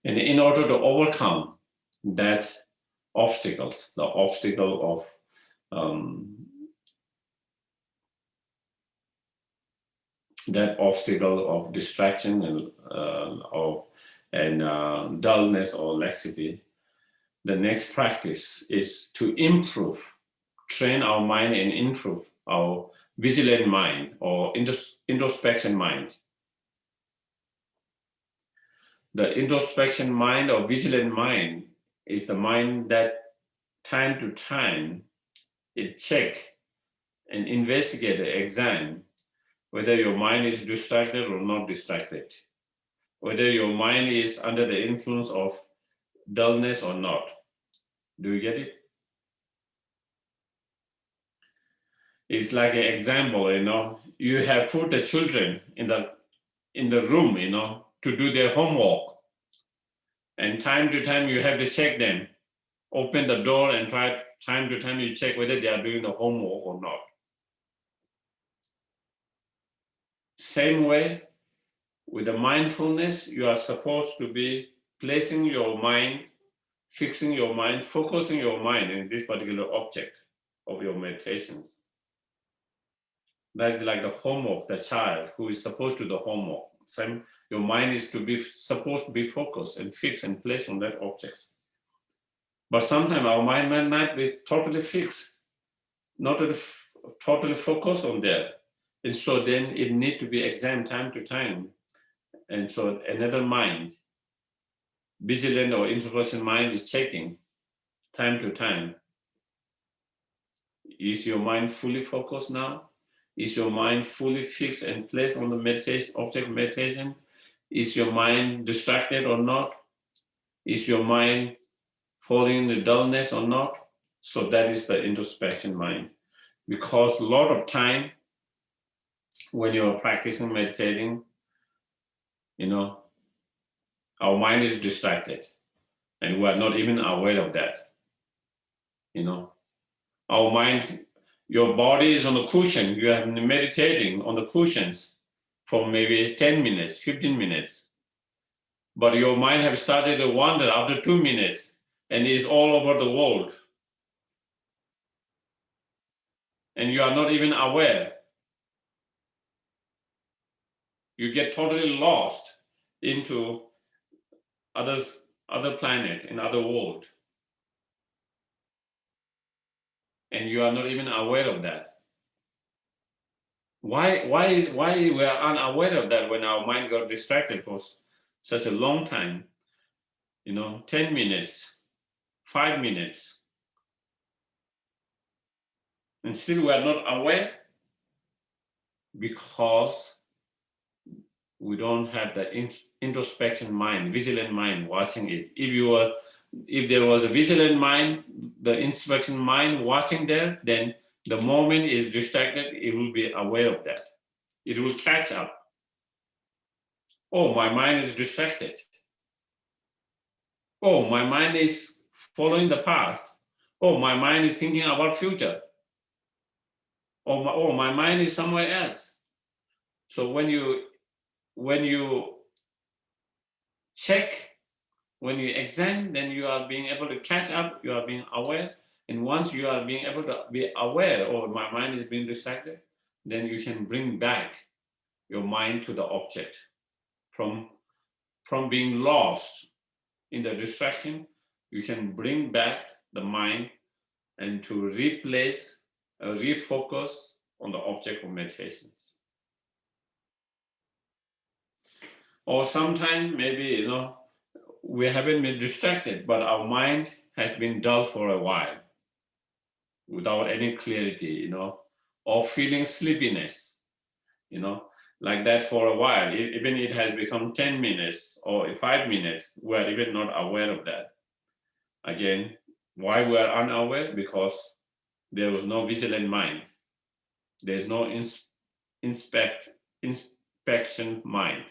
And in order to overcome that obstacles, the obstacle of distraction and dullness or laxity, the next practice is to improve, train our mind and improve our vigilant mind or introspection mind. The introspection mind or vigilant mind is the mind that time to time it check and investigate and examine whether your mind is distracted or not distracted, whether your mind is under the influence of dullness or not. Do you get it? It's like an example, you have put the children in the room, to do their homework. And time to time you have to check them, open the door and time to time you check whether they are doing the homework or not. Same way, with the mindfulness, you are supposed to be placing your mind, fixing your mind, focusing your mind in this particular object of your meditations. That is like the homework, the child who is supposed to do the homework. Same, your mind is supposed to be focused and fixed and placed on that object. But sometimes our mind might not be totally fixed, not totally focused on that. And so then it needs to be examined time to time. And so another mind, vigilant or introspection mind, is checking time to time. Is your mind fully focused now? Is your mind fully fixed and placed on the meditation, object meditation? Is your mind distracted or not? Is your mind falling into dullness or not? So that is the introspection mind. Because a lot of time when you're practicing meditating, our mind is distracted and we are not even aware of that. Our mind, your body is on the cushion, you have been meditating on the cushions for maybe 10 minutes, 15 minutes. But your mind have started to wander after 2 minutes and is all over the world. And you are not even aware. You get totally lost into other planet, in other world. And you are not even aware of that. Why we are unaware of that when our mind got distracted for such a long time? 10 minutes, 5 minutes. And still we are not aware because we don't have the introspection mind, vigilant mind watching it. If there was a vigilant mind, the introspection mind watching there, then the moment is distracted, it will be aware of that. It will catch up. Oh, my mind is distracted. Oh, my mind is following the past. Oh, my mind is thinking about future. Oh, my mind is somewhere else. So when you check, when you examine, then you are being able to catch up, you are being aware. And once you are being able to be aware, oh, my mind is being distracted, then you can bring back your mind to the object. From being lost in the distraction, you can bring back the mind and to replace, refocus on the object of meditations. Or sometimes maybe, we haven't been distracted, but our mind has been dull for a while without any clarity, or feeling sleepiness, like that for a while. Even it has become 10 minutes or 5 minutes, we're even not aware of that. Again, why we are unaware? Because there was no vigilant mind. There's no inspection mind,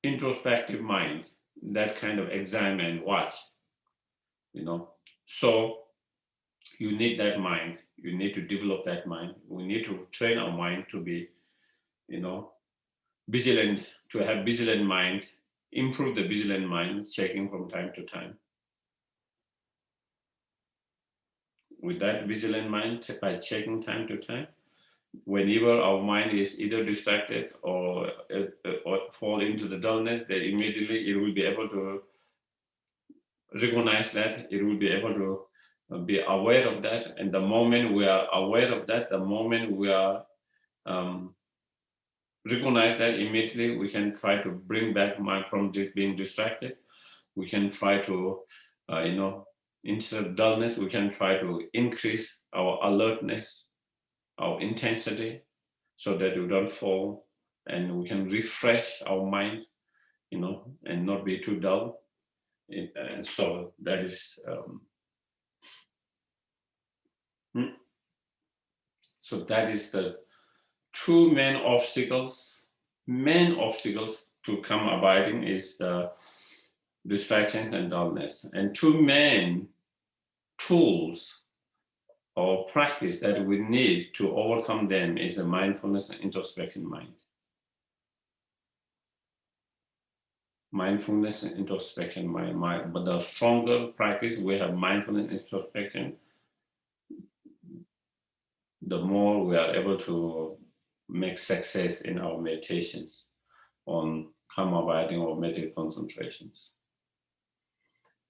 introspective mind, that kind of examine and watch, So you need that mind. You need to develop that mind. We need to train our mind to be, vigilant, to have vigilant mind, improve the vigilant mind, checking from time to time. With that vigilant mind, by checking time to time, whenever our mind is either distracted or fall into the dullness, then immediately it will be able to recognize that, it will be able to be aware of that. And the moment we are aware of that, the moment we are recognize that, immediately we can try to bring back mind from being distracted. We can try to, instead of dullness, we can try to increase our alertness, our intensity, so that we don't fall, and we can refresh our mind, and not be too dull. And so that is, the two main obstacles. Main obstacles to come abiding is the distraction and dullness, and two main tools or practice that we need to overcome them is the mindfulness and introspection mind. Mindfulness and introspection mind. But the stronger practice we have mindfulness and introspection, the more we are able to make success in our meditations on calm abiding or meditative concentrations.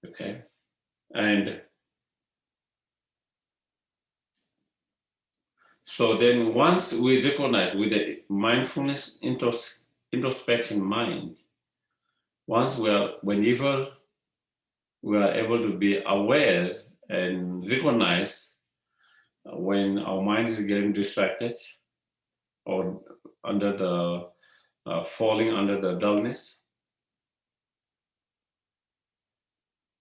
Okay, and so then once we recognize with the mindfulness introspection mind, whenever we are able to be aware and recognize when our mind is getting distracted or under the falling under the dullness,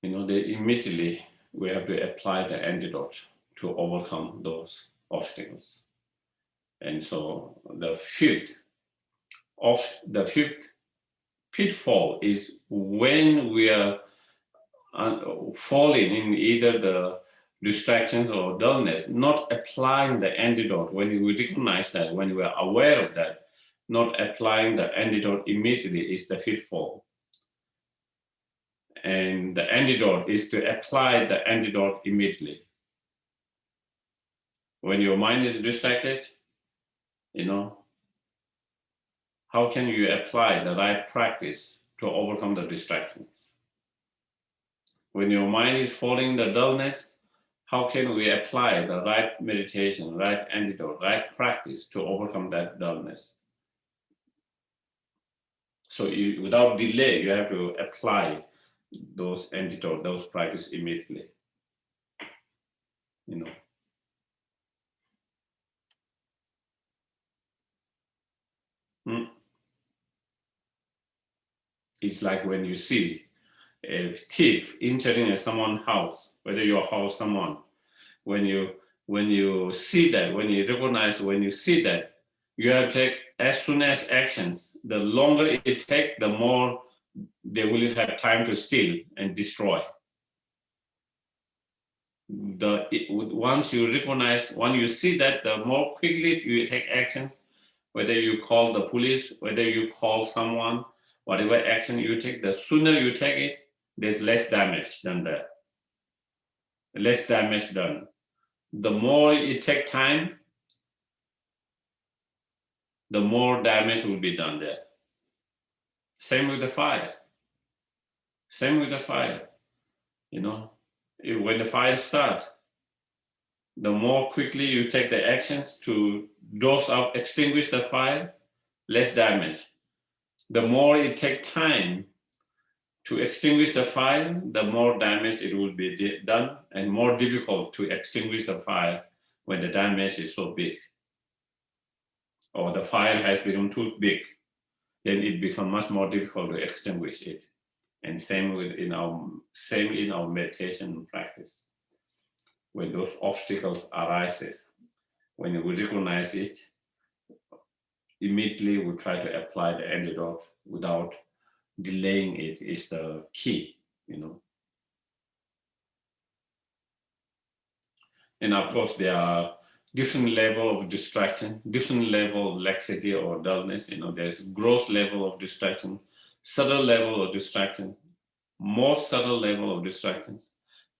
then immediately we have to apply the antidote to overcome those obstacles. And so the fifth pitfall is when we are falling in either the distractions or dullness, not applying the antidote. When we recognize that, when we are aware of that, not applying the antidote immediately is the pitfall. And the antidote is to apply the antidote immediately. When your mind is distracted, how can you apply the right practice to overcome the distractions? When your mind is falling in the dullness, how can we apply the right meditation, right antidote, right practice to overcome that dullness? So without delay, you have to apply those antidote, those practice immediately. It's like when you see a thief entering someone's house, whether your house, someone, when you see that, when you recognize, when you see that, you have to take as soon as actions. The longer it takes, the more they will have time to steal and destroy. Once you recognize, when you see that, the more quickly you take actions, whether you call the police, whether you call someone, whatever action you take, the sooner you take it, there's less damage than that. Less damage done. The more it takes time, the more damage will be done there. Same with the fire. When the fire starts, the more quickly you take the actions to douse out, extinguish the fire, less damage. The more it takes time to extinguish the fire, the more damage it will be done, and more difficult to extinguish the fire when the damage is so big, or the fire has become too big. Then it becomes much more difficult to extinguish it. And same in our meditation practice. When those obstacles arises, when we recognize it, immediately we try to apply the antidote without delaying it is the key, And of course, there are different level of distraction, different level of laxity or dullness. There's gross level of distraction, subtle level of distraction, more subtle level of distractions.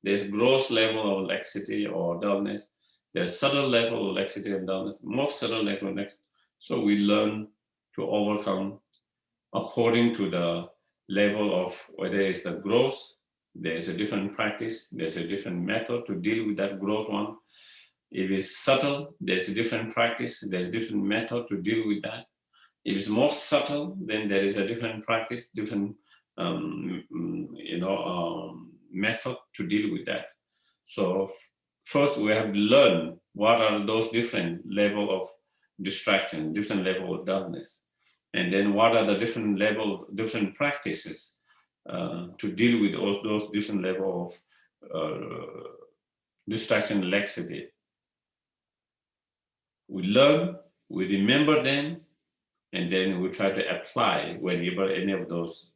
There's gross level of laxity or dullness. There's subtle level of laxity and dullness, more subtle level of laxity. So we learn to overcome according to the level of whether it's the gross there's a different practice, there's a different method to deal with that gross one. If it's subtle, there's a different practice, there's a different method to deal with that. If it's more subtle, then there is a different practice, different method to deal with that. So first we have to learn what are those different level of distraction, different level of dullness, and then what are the different level, different practices to deal with those different level of distraction laxity. We learn, we remember them, and then we try to apply whenever any of those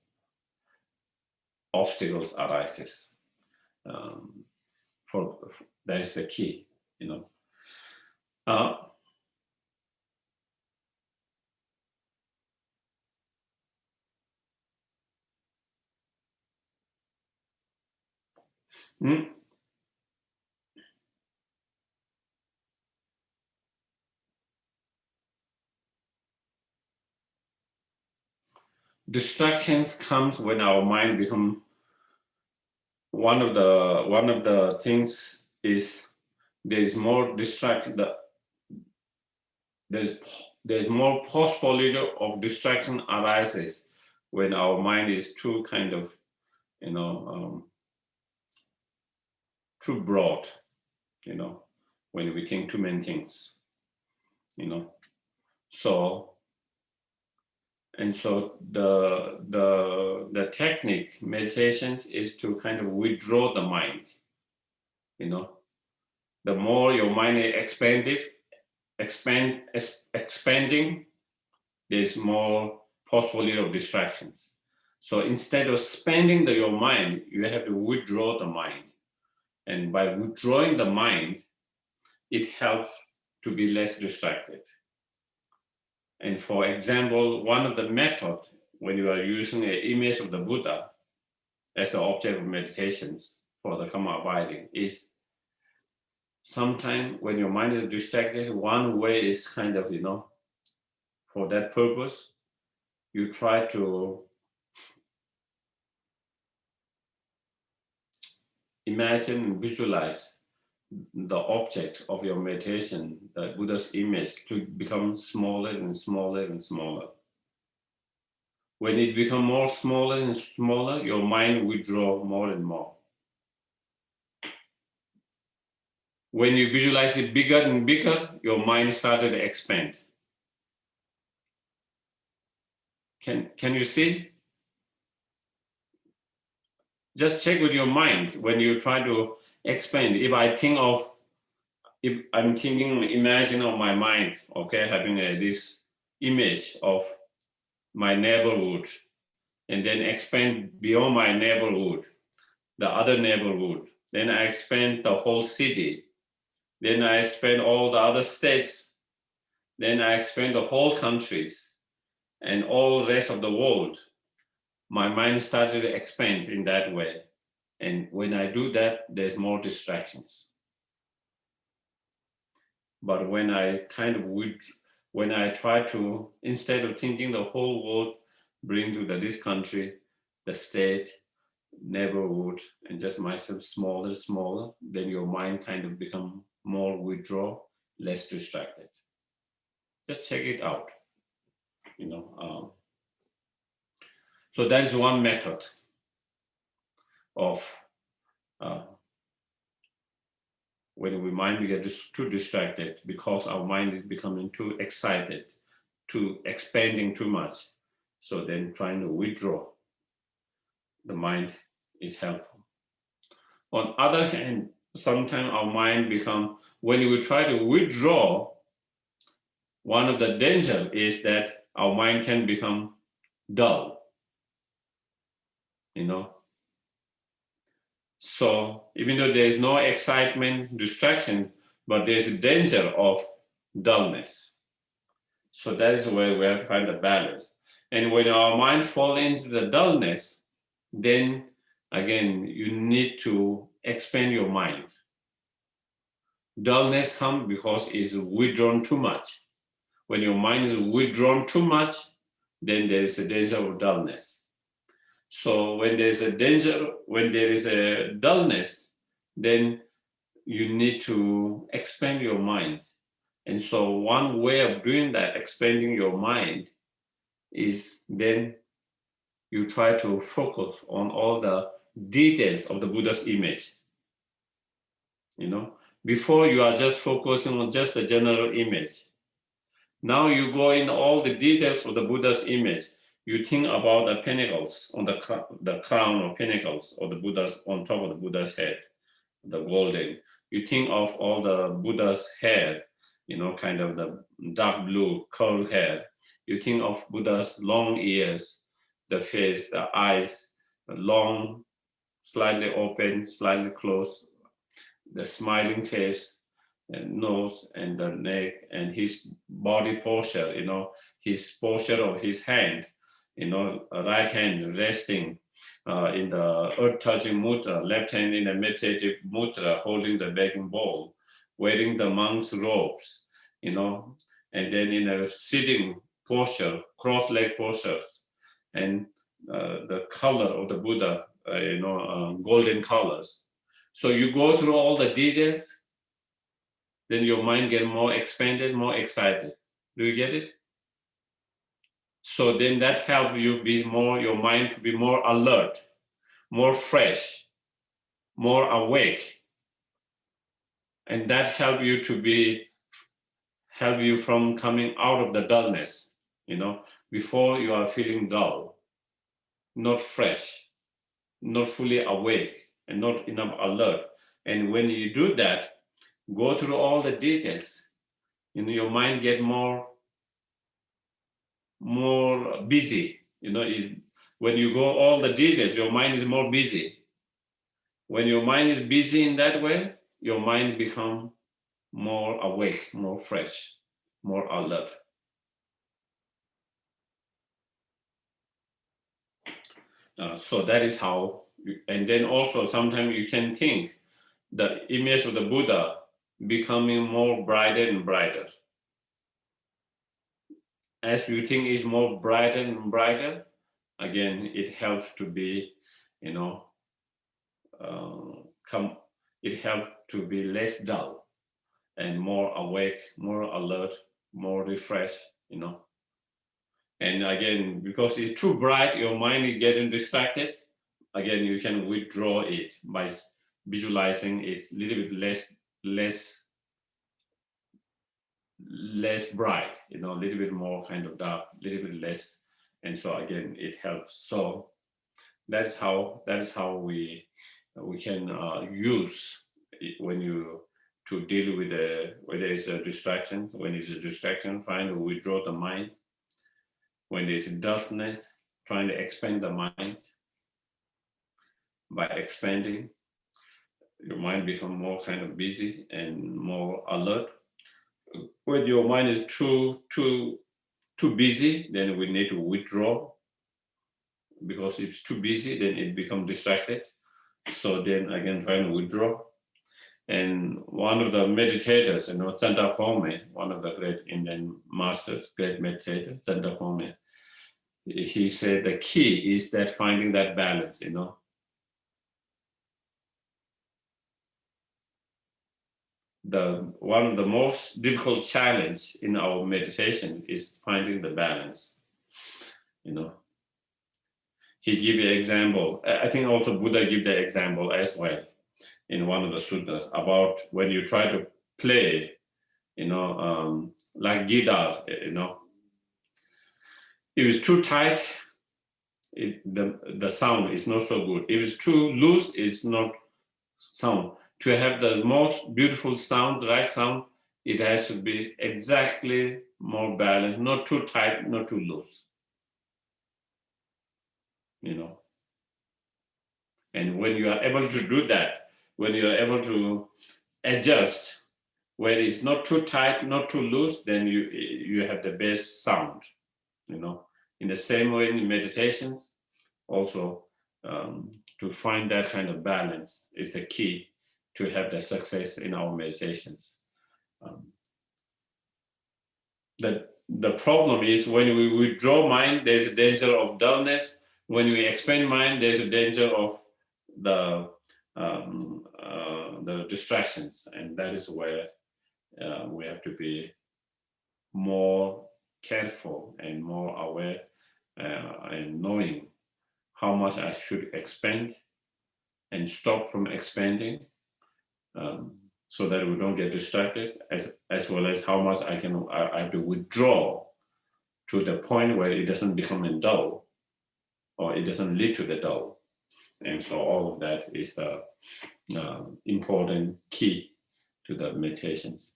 obstacles arises. That is the key, Distractions comes when our mind become one of the things is there is more distraction. There's more possibility of distraction arises when our mind is too kind of too broad, when we think too many things, so the technique meditations is to kind of withdraw the mind. The more your mind is expanding, there's more possibility of distractions. So instead of expanding your mind, you have to withdraw the mind. And by withdrawing the mind, it helps to be less distracted. And for example, one of the methods when you are using an image of the Buddha as the object of meditations for the karma abiding is sometimes when your mind is distracted, one way is kind of, for that purpose, you try to imagine and visualize the object of your meditation, the Buddha's image, to become smaller and smaller and smaller. When it becomes more smaller and smaller, your mind withdraws more and more. When you visualize it bigger and bigger, your mind started to expand. Can you see? Just check with your mind when you try to expand. If I'm thinking, imagine on my mind, okay, having this image of my neighborhood, and then expand beyond my neighborhood, the other neighborhood. Then I expand the whole city. Then I expand all the other states. Then I expand the whole countries and all the rest of the world. My mind started to expand in that way. And when I do that, there's more distractions. But when I try to, instead of thinking the whole world, bring to this country, the state, neighborhood, and just myself smaller, then your mind kind of become more withdraw, less distracted. Just check it out. So that is one method of when our mind gets too distracted because our mind is becoming too excited, too expanding too much. So then trying to withdraw the mind is helpful. On other hand, sometimes our mind when we try to withdraw, one of the danger is that our mind can become dull. So even though there is no excitement, distraction, but there's a danger of dullness. So that is where we have to find the balance. And when our mind falls into the dullness, then again, you need to expand your mind. Dullness comes because it's withdrawn too much. When your mind is withdrawn too much, then there is a danger of dullness. So when there's a danger, when there is a dullness, then you need to expand your mind. And so one way of doing that, expanding your mind, is then you try to focus on all the details of the Buddha's image. Before you are just focusing on just the general image. Now you go in all the details of the Buddha's image. You think about the pinnacles on the crown or pinnacles of the Buddha's on top of the Buddha's head, the golden. You think of all the Buddha's hair, kind of the dark blue curled hair. You think of Buddha's long ears, the face, the eyes, the long, slightly open, slightly closed, the smiling face and nose and the neck and his body posture, his posture of his hand, right hand resting in the earth touching mudra, left hand in the meditative mudra, holding the begging bowl, wearing the monk's robes, and then in a sitting posture, cross-leg postures, and the color of the Buddha, golden colors. So you go through all the details, then your mind gets more expanded, more excited. Do you get it? So then that helps you your mind to be more alert, more fresh, more awake. And that helps you help you from coming out of the dullness, before you are feeling dull, not fresh, not fully awake, and not enough alert. And when you do that, go through all the details, your mind get more busy. When you go all the details, your mind is more busy. When your mind is busy in that way, your mind become more awake, more fresh, more alert. So that is how, and then also sometimes you can think the image of the Buddha becoming more brighter and brighter. As you think is more brighter and brighter, again, it helps to be, it helps to be less dull and more awake, more alert, more refreshed, And again, because it's too bright, your mind is getting distracted. Again, you can withdraw it by visualizing it's a little bit less bright, a little bit more kind of dark, a little bit less. And so again, it helps. So that's how we can use it when you to deal with whether it's a distraction. When it's a distraction, trying to withdraw the mind. When there's dullness, trying to expand the mind. By expanding, your mind becomes more kind of busy and more alert. When your mind is too busy, then we need to withdraw. Because it's too busy, then it becomes distracted. So then again, trying to withdraw. And one of the meditators, Tsiantaphome, one of the great Indian masters, great meditator, Tsiantaphome, he said the key is that finding that balance, One of the most difficult challenge in our meditation is finding the balance, He give an example. I think also Buddha give the example as well in one of the sutras about when you try to play, like guitar, If it's too tight, the sound is not so good. If it's too loose, it's not sound. To have the most beautiful sound, the right sound, it has to be exactly more balanced, not too tight, not too loose. And when you are able to do that, when you are able to adjust, where it's not too tight, not too loose, then you have the best sound, In the same way in meditations, also to find that kind of balance is the key to have the success in our meditations. The problem is when we withdraw mind, there's a danger of dullness. when we expand mind, there's a danger of the distractions, and that is where we have to be more careful and more aware and knowing how much I should expand and stop from expanding, so that we don't get distracted, as well as how much I have to withdraw to the point where it doesn't become a dull, or it doesn't lead to the dull. And so all of that is the important key to the meditations.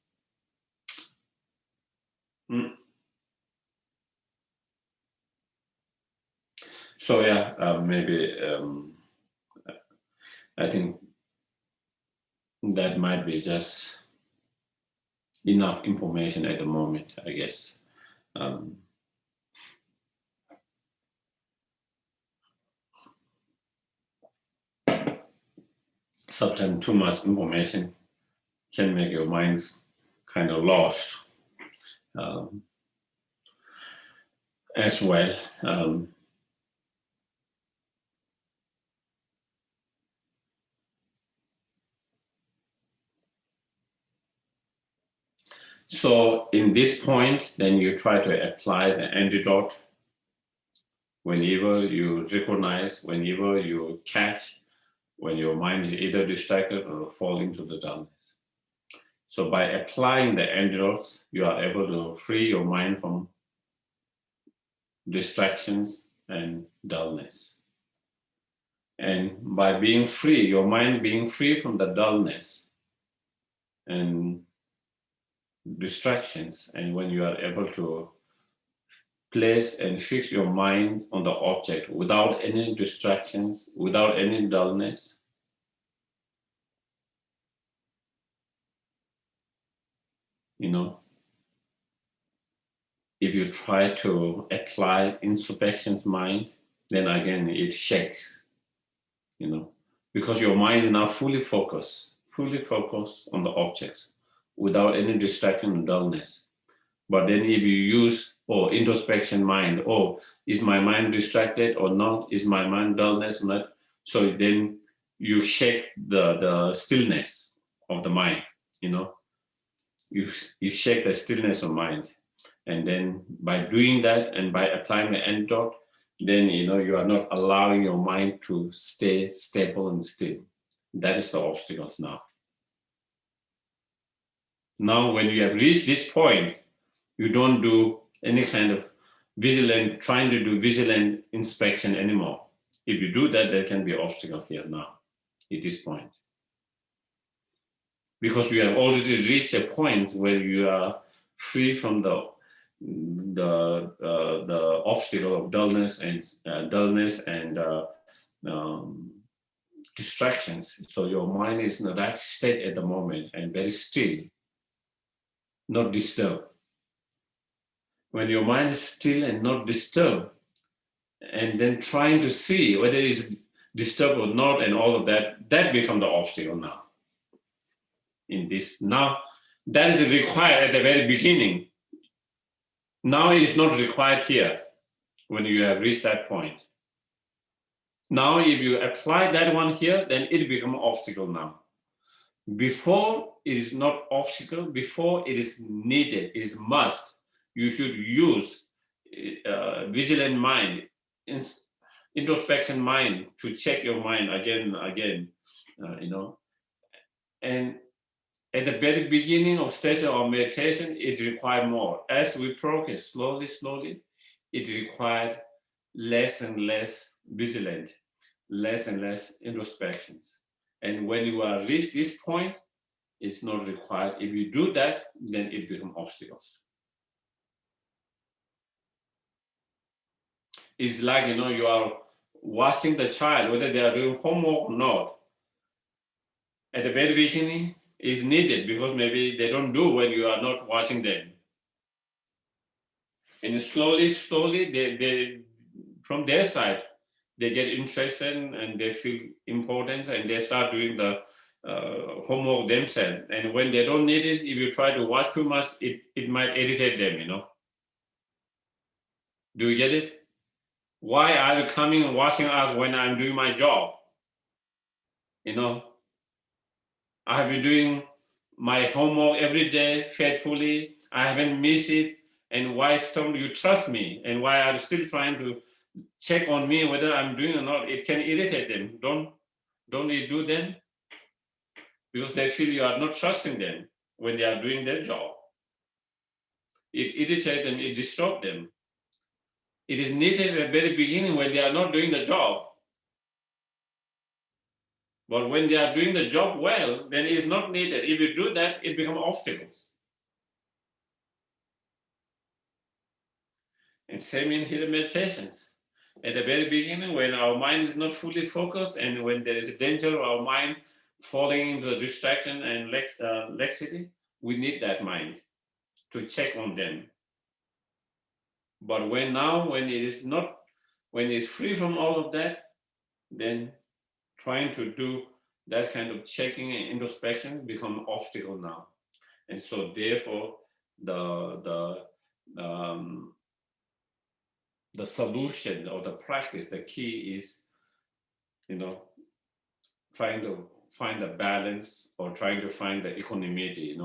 So yeah, maybe I think that might be just enough information at the moment, I guess. Sometimes too much information can make your minds kind of lost as well. So in this point, then you try to apply the antidote whenever you recognize, whenever you catch, when your mind is either distracted or falling to the dullness. So by applying the antidotes, you are able to free your mind from distractions and dullness. And by being free, your mind being free from the dullness and distractions, and when you are able to place and fix your mind on the object without any distractions, without any dullness, if you try to apply introspection's mind, then again it shakes, because your mind is now fully focused on the object without any distraction and dullness. But then if you use introspection mind, is my mind distracted or not? Is my mind dullness or not? So then you shake the stillness of the mind, You shake the stillness of mind. And then by doing that and by applying the antidote, then you are not allowing your mind to stay stable and still. That is the obstacles now. Now, when you have reached this point, you don't do any kind of trying to do vigilant inspection anymore. If you do that, there can be obstacles here now at this point. Because you have already reached a point where you are free from the obstacle of dullness and distractions. So your mind is in the right state at the moment and very still, not disturbed. When your mind is still and not disturbed, and then trying to see whether it is disturbed or not, and all of that becomes the obstacle now. In this now, that is required at the very beginning. Now it is not required here when you have reached that point. Now, if you apply that one here, then it becomes an obstacle now. Before it is not obstacle, before it is needed, it is must. You should use vigilant mind, introspection mind to check your mind again and again, And at the very beginning of stage of meditation, it requires more. As we progress slowly, it requires less and less vigilant, less and less introspections. And when you are reached this point, it's not required. If you do that, then it becomes obstacles. It's like, you are watching the child, whether they are doing homework or not. At the very beginning, it's needed because maybe they don't do when you are not watching them. And slowly, they from their side, they get interested and they feel important and they start doing the homework themselves. And when they don't need it, if you try to watch too much, it might irritate them, Do you get it? Why are you coming and watching us when I'm doing my job? I have been doing my homework every day faithfully. I haven't missed it. And why still you trust me? And why are you still trying to check on me whether I'm doing or not? It can irritate them. Don't you do them? Because they feel you are not trusting them when they are doing their job. It irritates them, it disturbs them. It is needed at the very beginning when they are not doing the job. But when they are doing the job well, then it is not needed. If you do that, it becomes obstacles. And same in hidden meditations. At the very beginning, when our mind is not fully focused and when there is a danger of our mind falling into the distraction and laxity, we need that mind to check on them. But when it's free from all of that, then trying to do that kind of checking and introspection become an obstacle now. And so therefore, the solution or the practice, the key is, trying to find a balance or trying to find the equanimity.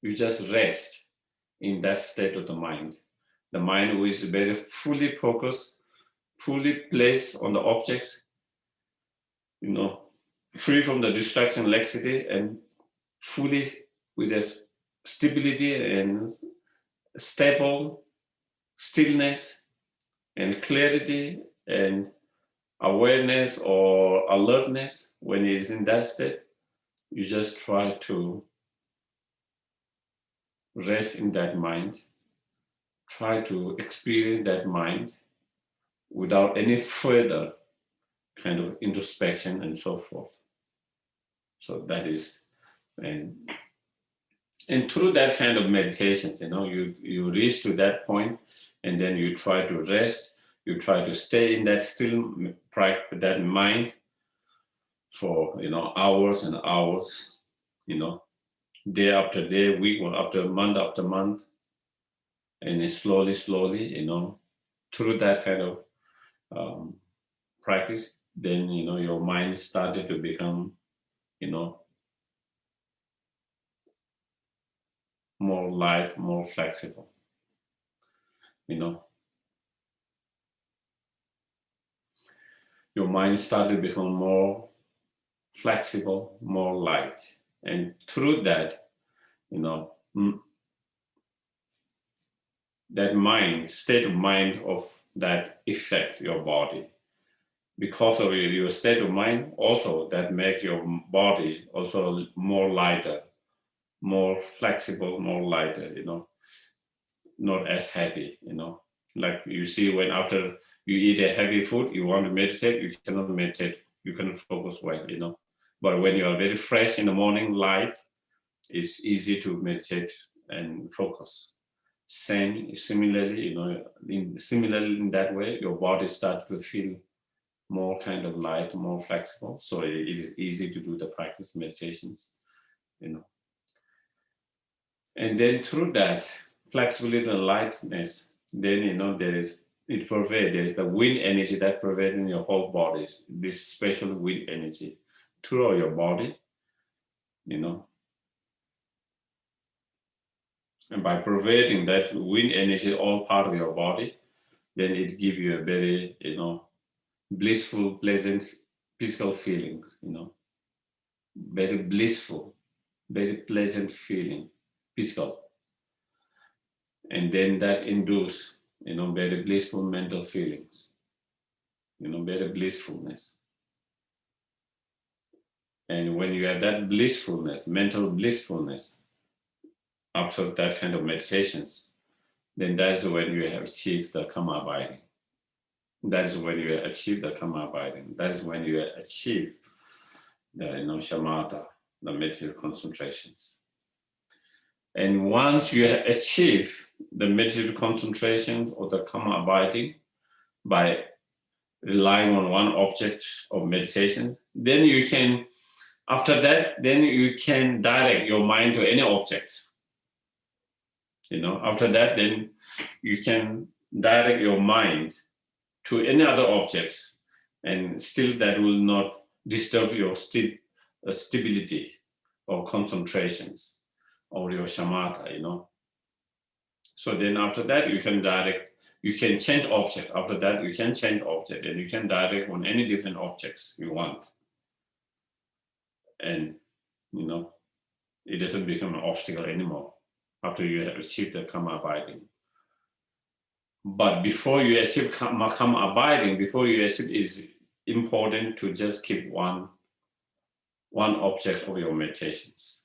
You just rest in that state of the mind. The mind which is very fully focused, fully placed on the objects, free from the distraction, laxity, and fully with a stability and stable stillness and clarity and awareness or alertness. When it is in that state, you just try to rest in that mind, try to experience that mind without any further kind of introspection and so forth. So that is, and through that kind of meditations, you reach to that point, and then you try to rest, you try to stay in that still that mind for hours and hours, day after day, week after month, and then slowly, through that kind of practice, then your mind started to become more light, more flexible. Your mind started to become more flexible, more light, and through that, that mind, state of mind of that affect your body. Because of your state of mind, also that make your body also more lighter, more flexible, more lighter, not as heavy, like you see when after you eat a heavy food, you want to meditate, you cannot meditate, you cannot focus well, But when you are very fresh in the morning light, it's easy to meditate and focus. Similarly, similarly in that way, your body starts to feel more kind of light, more flexible. So it is easy to do the practice meditations, And then through that flexibility and lightness, then it pervades. There is the wind energy that pervades in your whole body. This special wind energy throughout your body, And by pervading that wind energy all part of your body, then it gives you a very, blissful, pleasant physical feelings, very blissful, very pleasant feeling, physical. And then that induces, very blissful mental feelings, very blissfulness. And when you have that blissfulness, mental blissfulness, after that kind of meditations, then that's when you have achieved the karma abiding. That is when you achieve the karma abiding. That is when you achieve the shamatha, the meditative concentrations. And once you achieve the meditative concentration or the karma abiding by relying on one object of meditation, then you can, after that, then you can direct your mind to any object. After that, then you can direct your mind to any other objects, and still that will not disturb your stability or concentrations or your shamatha, you know. So then after that, you can change object. After that, you can change object, and you can direct on any different objects you want. And, you know, it doesn't become an obstacle anymore after you have achieved the karma abiding. But before you achieve karma abiding, it's important to just keep one object of your meditations.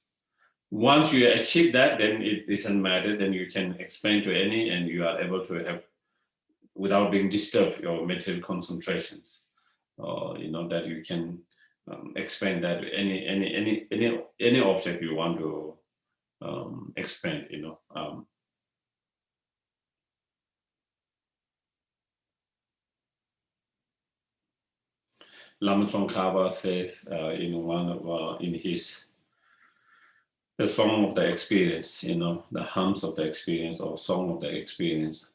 Once you achieve that, then it doesn't matter. Then you can expand to any, and you are able to have, without being disturbed, your mental concentrations. You know, that you can expand that to any object you want to expand. You know. Lama Tsongkhapa says in his the song of the experience, you know, the hums of the experience or song of the experience,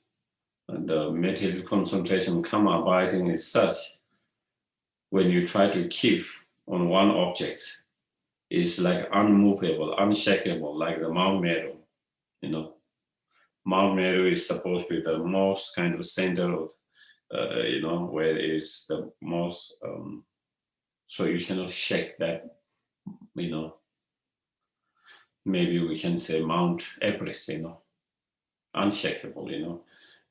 and the mental concentration karma abiding is such. When you try to keep on one object, it's like unmovable, unshakable, like the Mount Meru. You know, Mount Meru is supposed to be the most kind of center of, you know, where it is the most. So you cannot shake that. You know, maybe we can say Mount Everest. You know, unshakable. You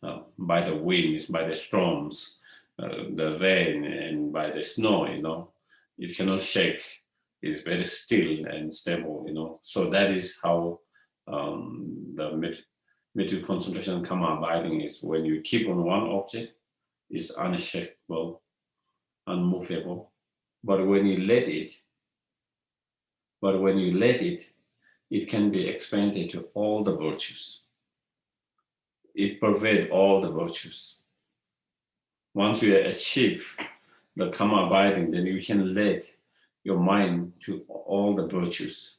know, by the winds, by the storms, the rain, and by the snow. You know, it cannot shake. It's very still and stable. You know, so that is how the mental concentration karma abiding is. When you keep on one object, it's unshakable, unmovable. But when you let it, it can be expanded to all the virtues. It pervades all the virtues. Once you achieve the karma abiding, then you can let your mind to all the virtues.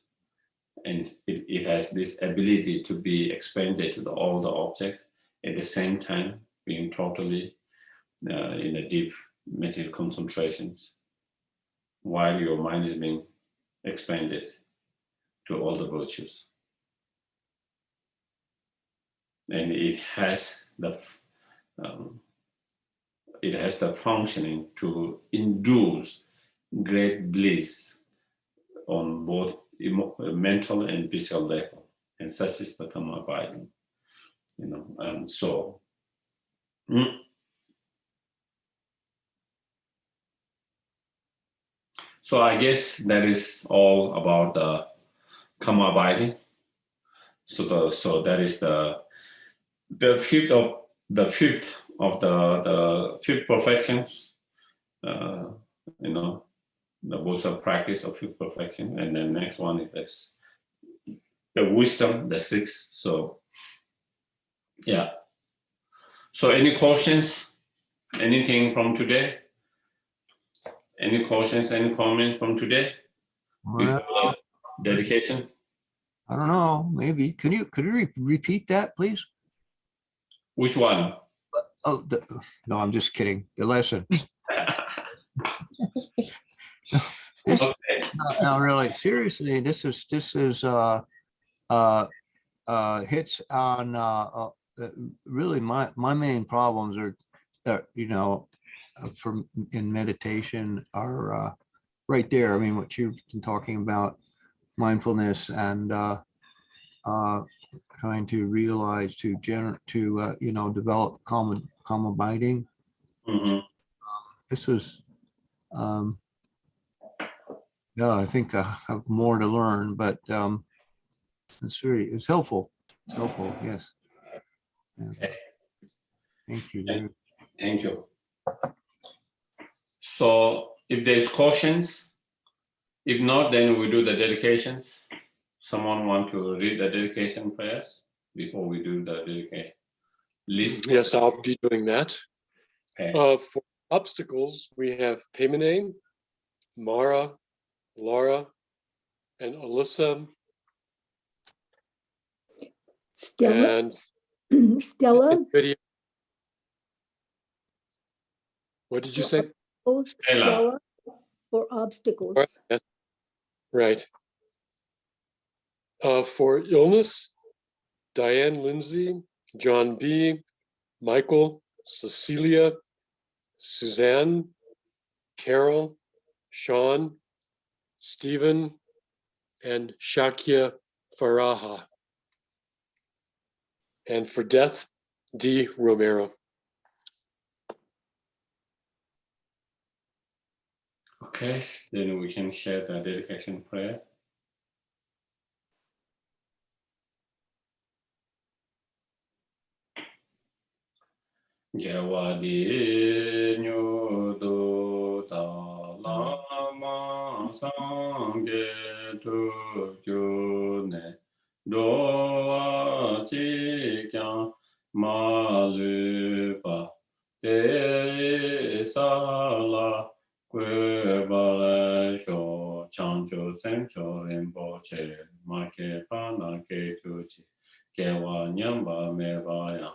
And it has this ability to be expanded to all the objects at the same time, being totally in a deep mental concentrations, while your mind is being expanded to all the virtues. And it has the functioning to induce great bliss on both mental and physical level, and such is the karma abiding. You know, so. So I guess that is all about the karma abiding. So that is the fifth of the fifth perfections. You know, the Buddha practice of fifth perfection, and then next one is the wisdom, the sixth. So yeah. So any questions? Anything from today? Any questions? Any comments from today? Well, dedication. I don't know. Maybe could you repeat that, please? Which one? Oh, no, I'm just kidding. The lesson. Okay. No, really, seriously, this is hits on really my main problems are you know, in meditation are right there. I mean, what you've been talking about, mindfulness and trying to realize to you know, develop calm abiding. Mm-hmm. This was yeah, I think I have more to learn, but it's helpful. It's helpful, yes. And, Okay. thank you. Thank you. So if there's questions, if not, then we do the dedications. Someone want to read the dedication prayers before we do the dedication list? Yes, I'll be doing that. Okay. For obstacles, we have Pemene, Mara, Laura, and Alyssa. Stella. And Stella. video. What did you say? Stella. For obstacles. Right. That's right. For illness, Diane Lindsay, John B., Michael, Cecilia, Suzanne, Carol, Sean, Stephen, and Shakya Faraha. And for death, D. Romero. Okay, then we can share the dedication prayer. Gyawadi nyudo ta lama sangye tu gyu ne do chi kyang ma lu pa te sa la kwe ba la sho chang chu sen cho ren bo che ma ke pa na ke tu chi ke wa nyam ba me ba ya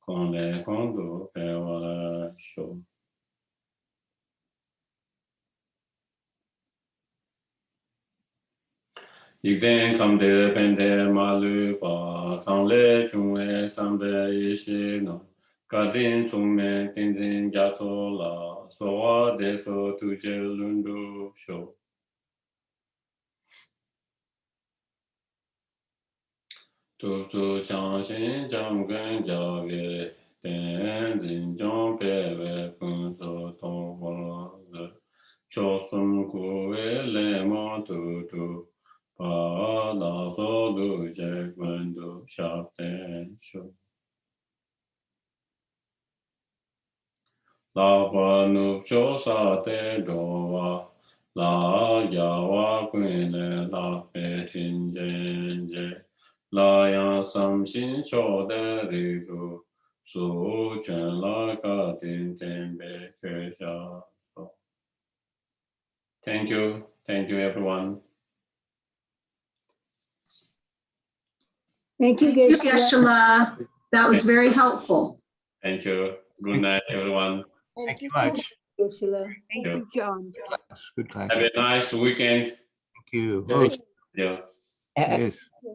con le con do pe wa la sho. Yik den kam de pen de ma lu pa kan le chung e sam de yi shi no ka din chung me tin din ya zo la so wa de so tu je lun du sho. Tu tu chang xin chang gen ja ge den jin jong pe we kun so tong wa le cho sum ku we le mo tu tu pa da so du je gwen du sha ten shu la pa nu cho sa te do wa la ya wa gwen le la pe tin jen je la yang sam xin cho de ri ru su chen la ka tin ten be ke sha so. Thank you everyone. Thank you, Thank you, Geshe. Geshe. That was very helpful. Thank you. Good night, everyone. Thank you much. Geshe. Thank you. John. Good class. Have a nice weekend. Thank you. Yeah. Oh, Yeah. yes.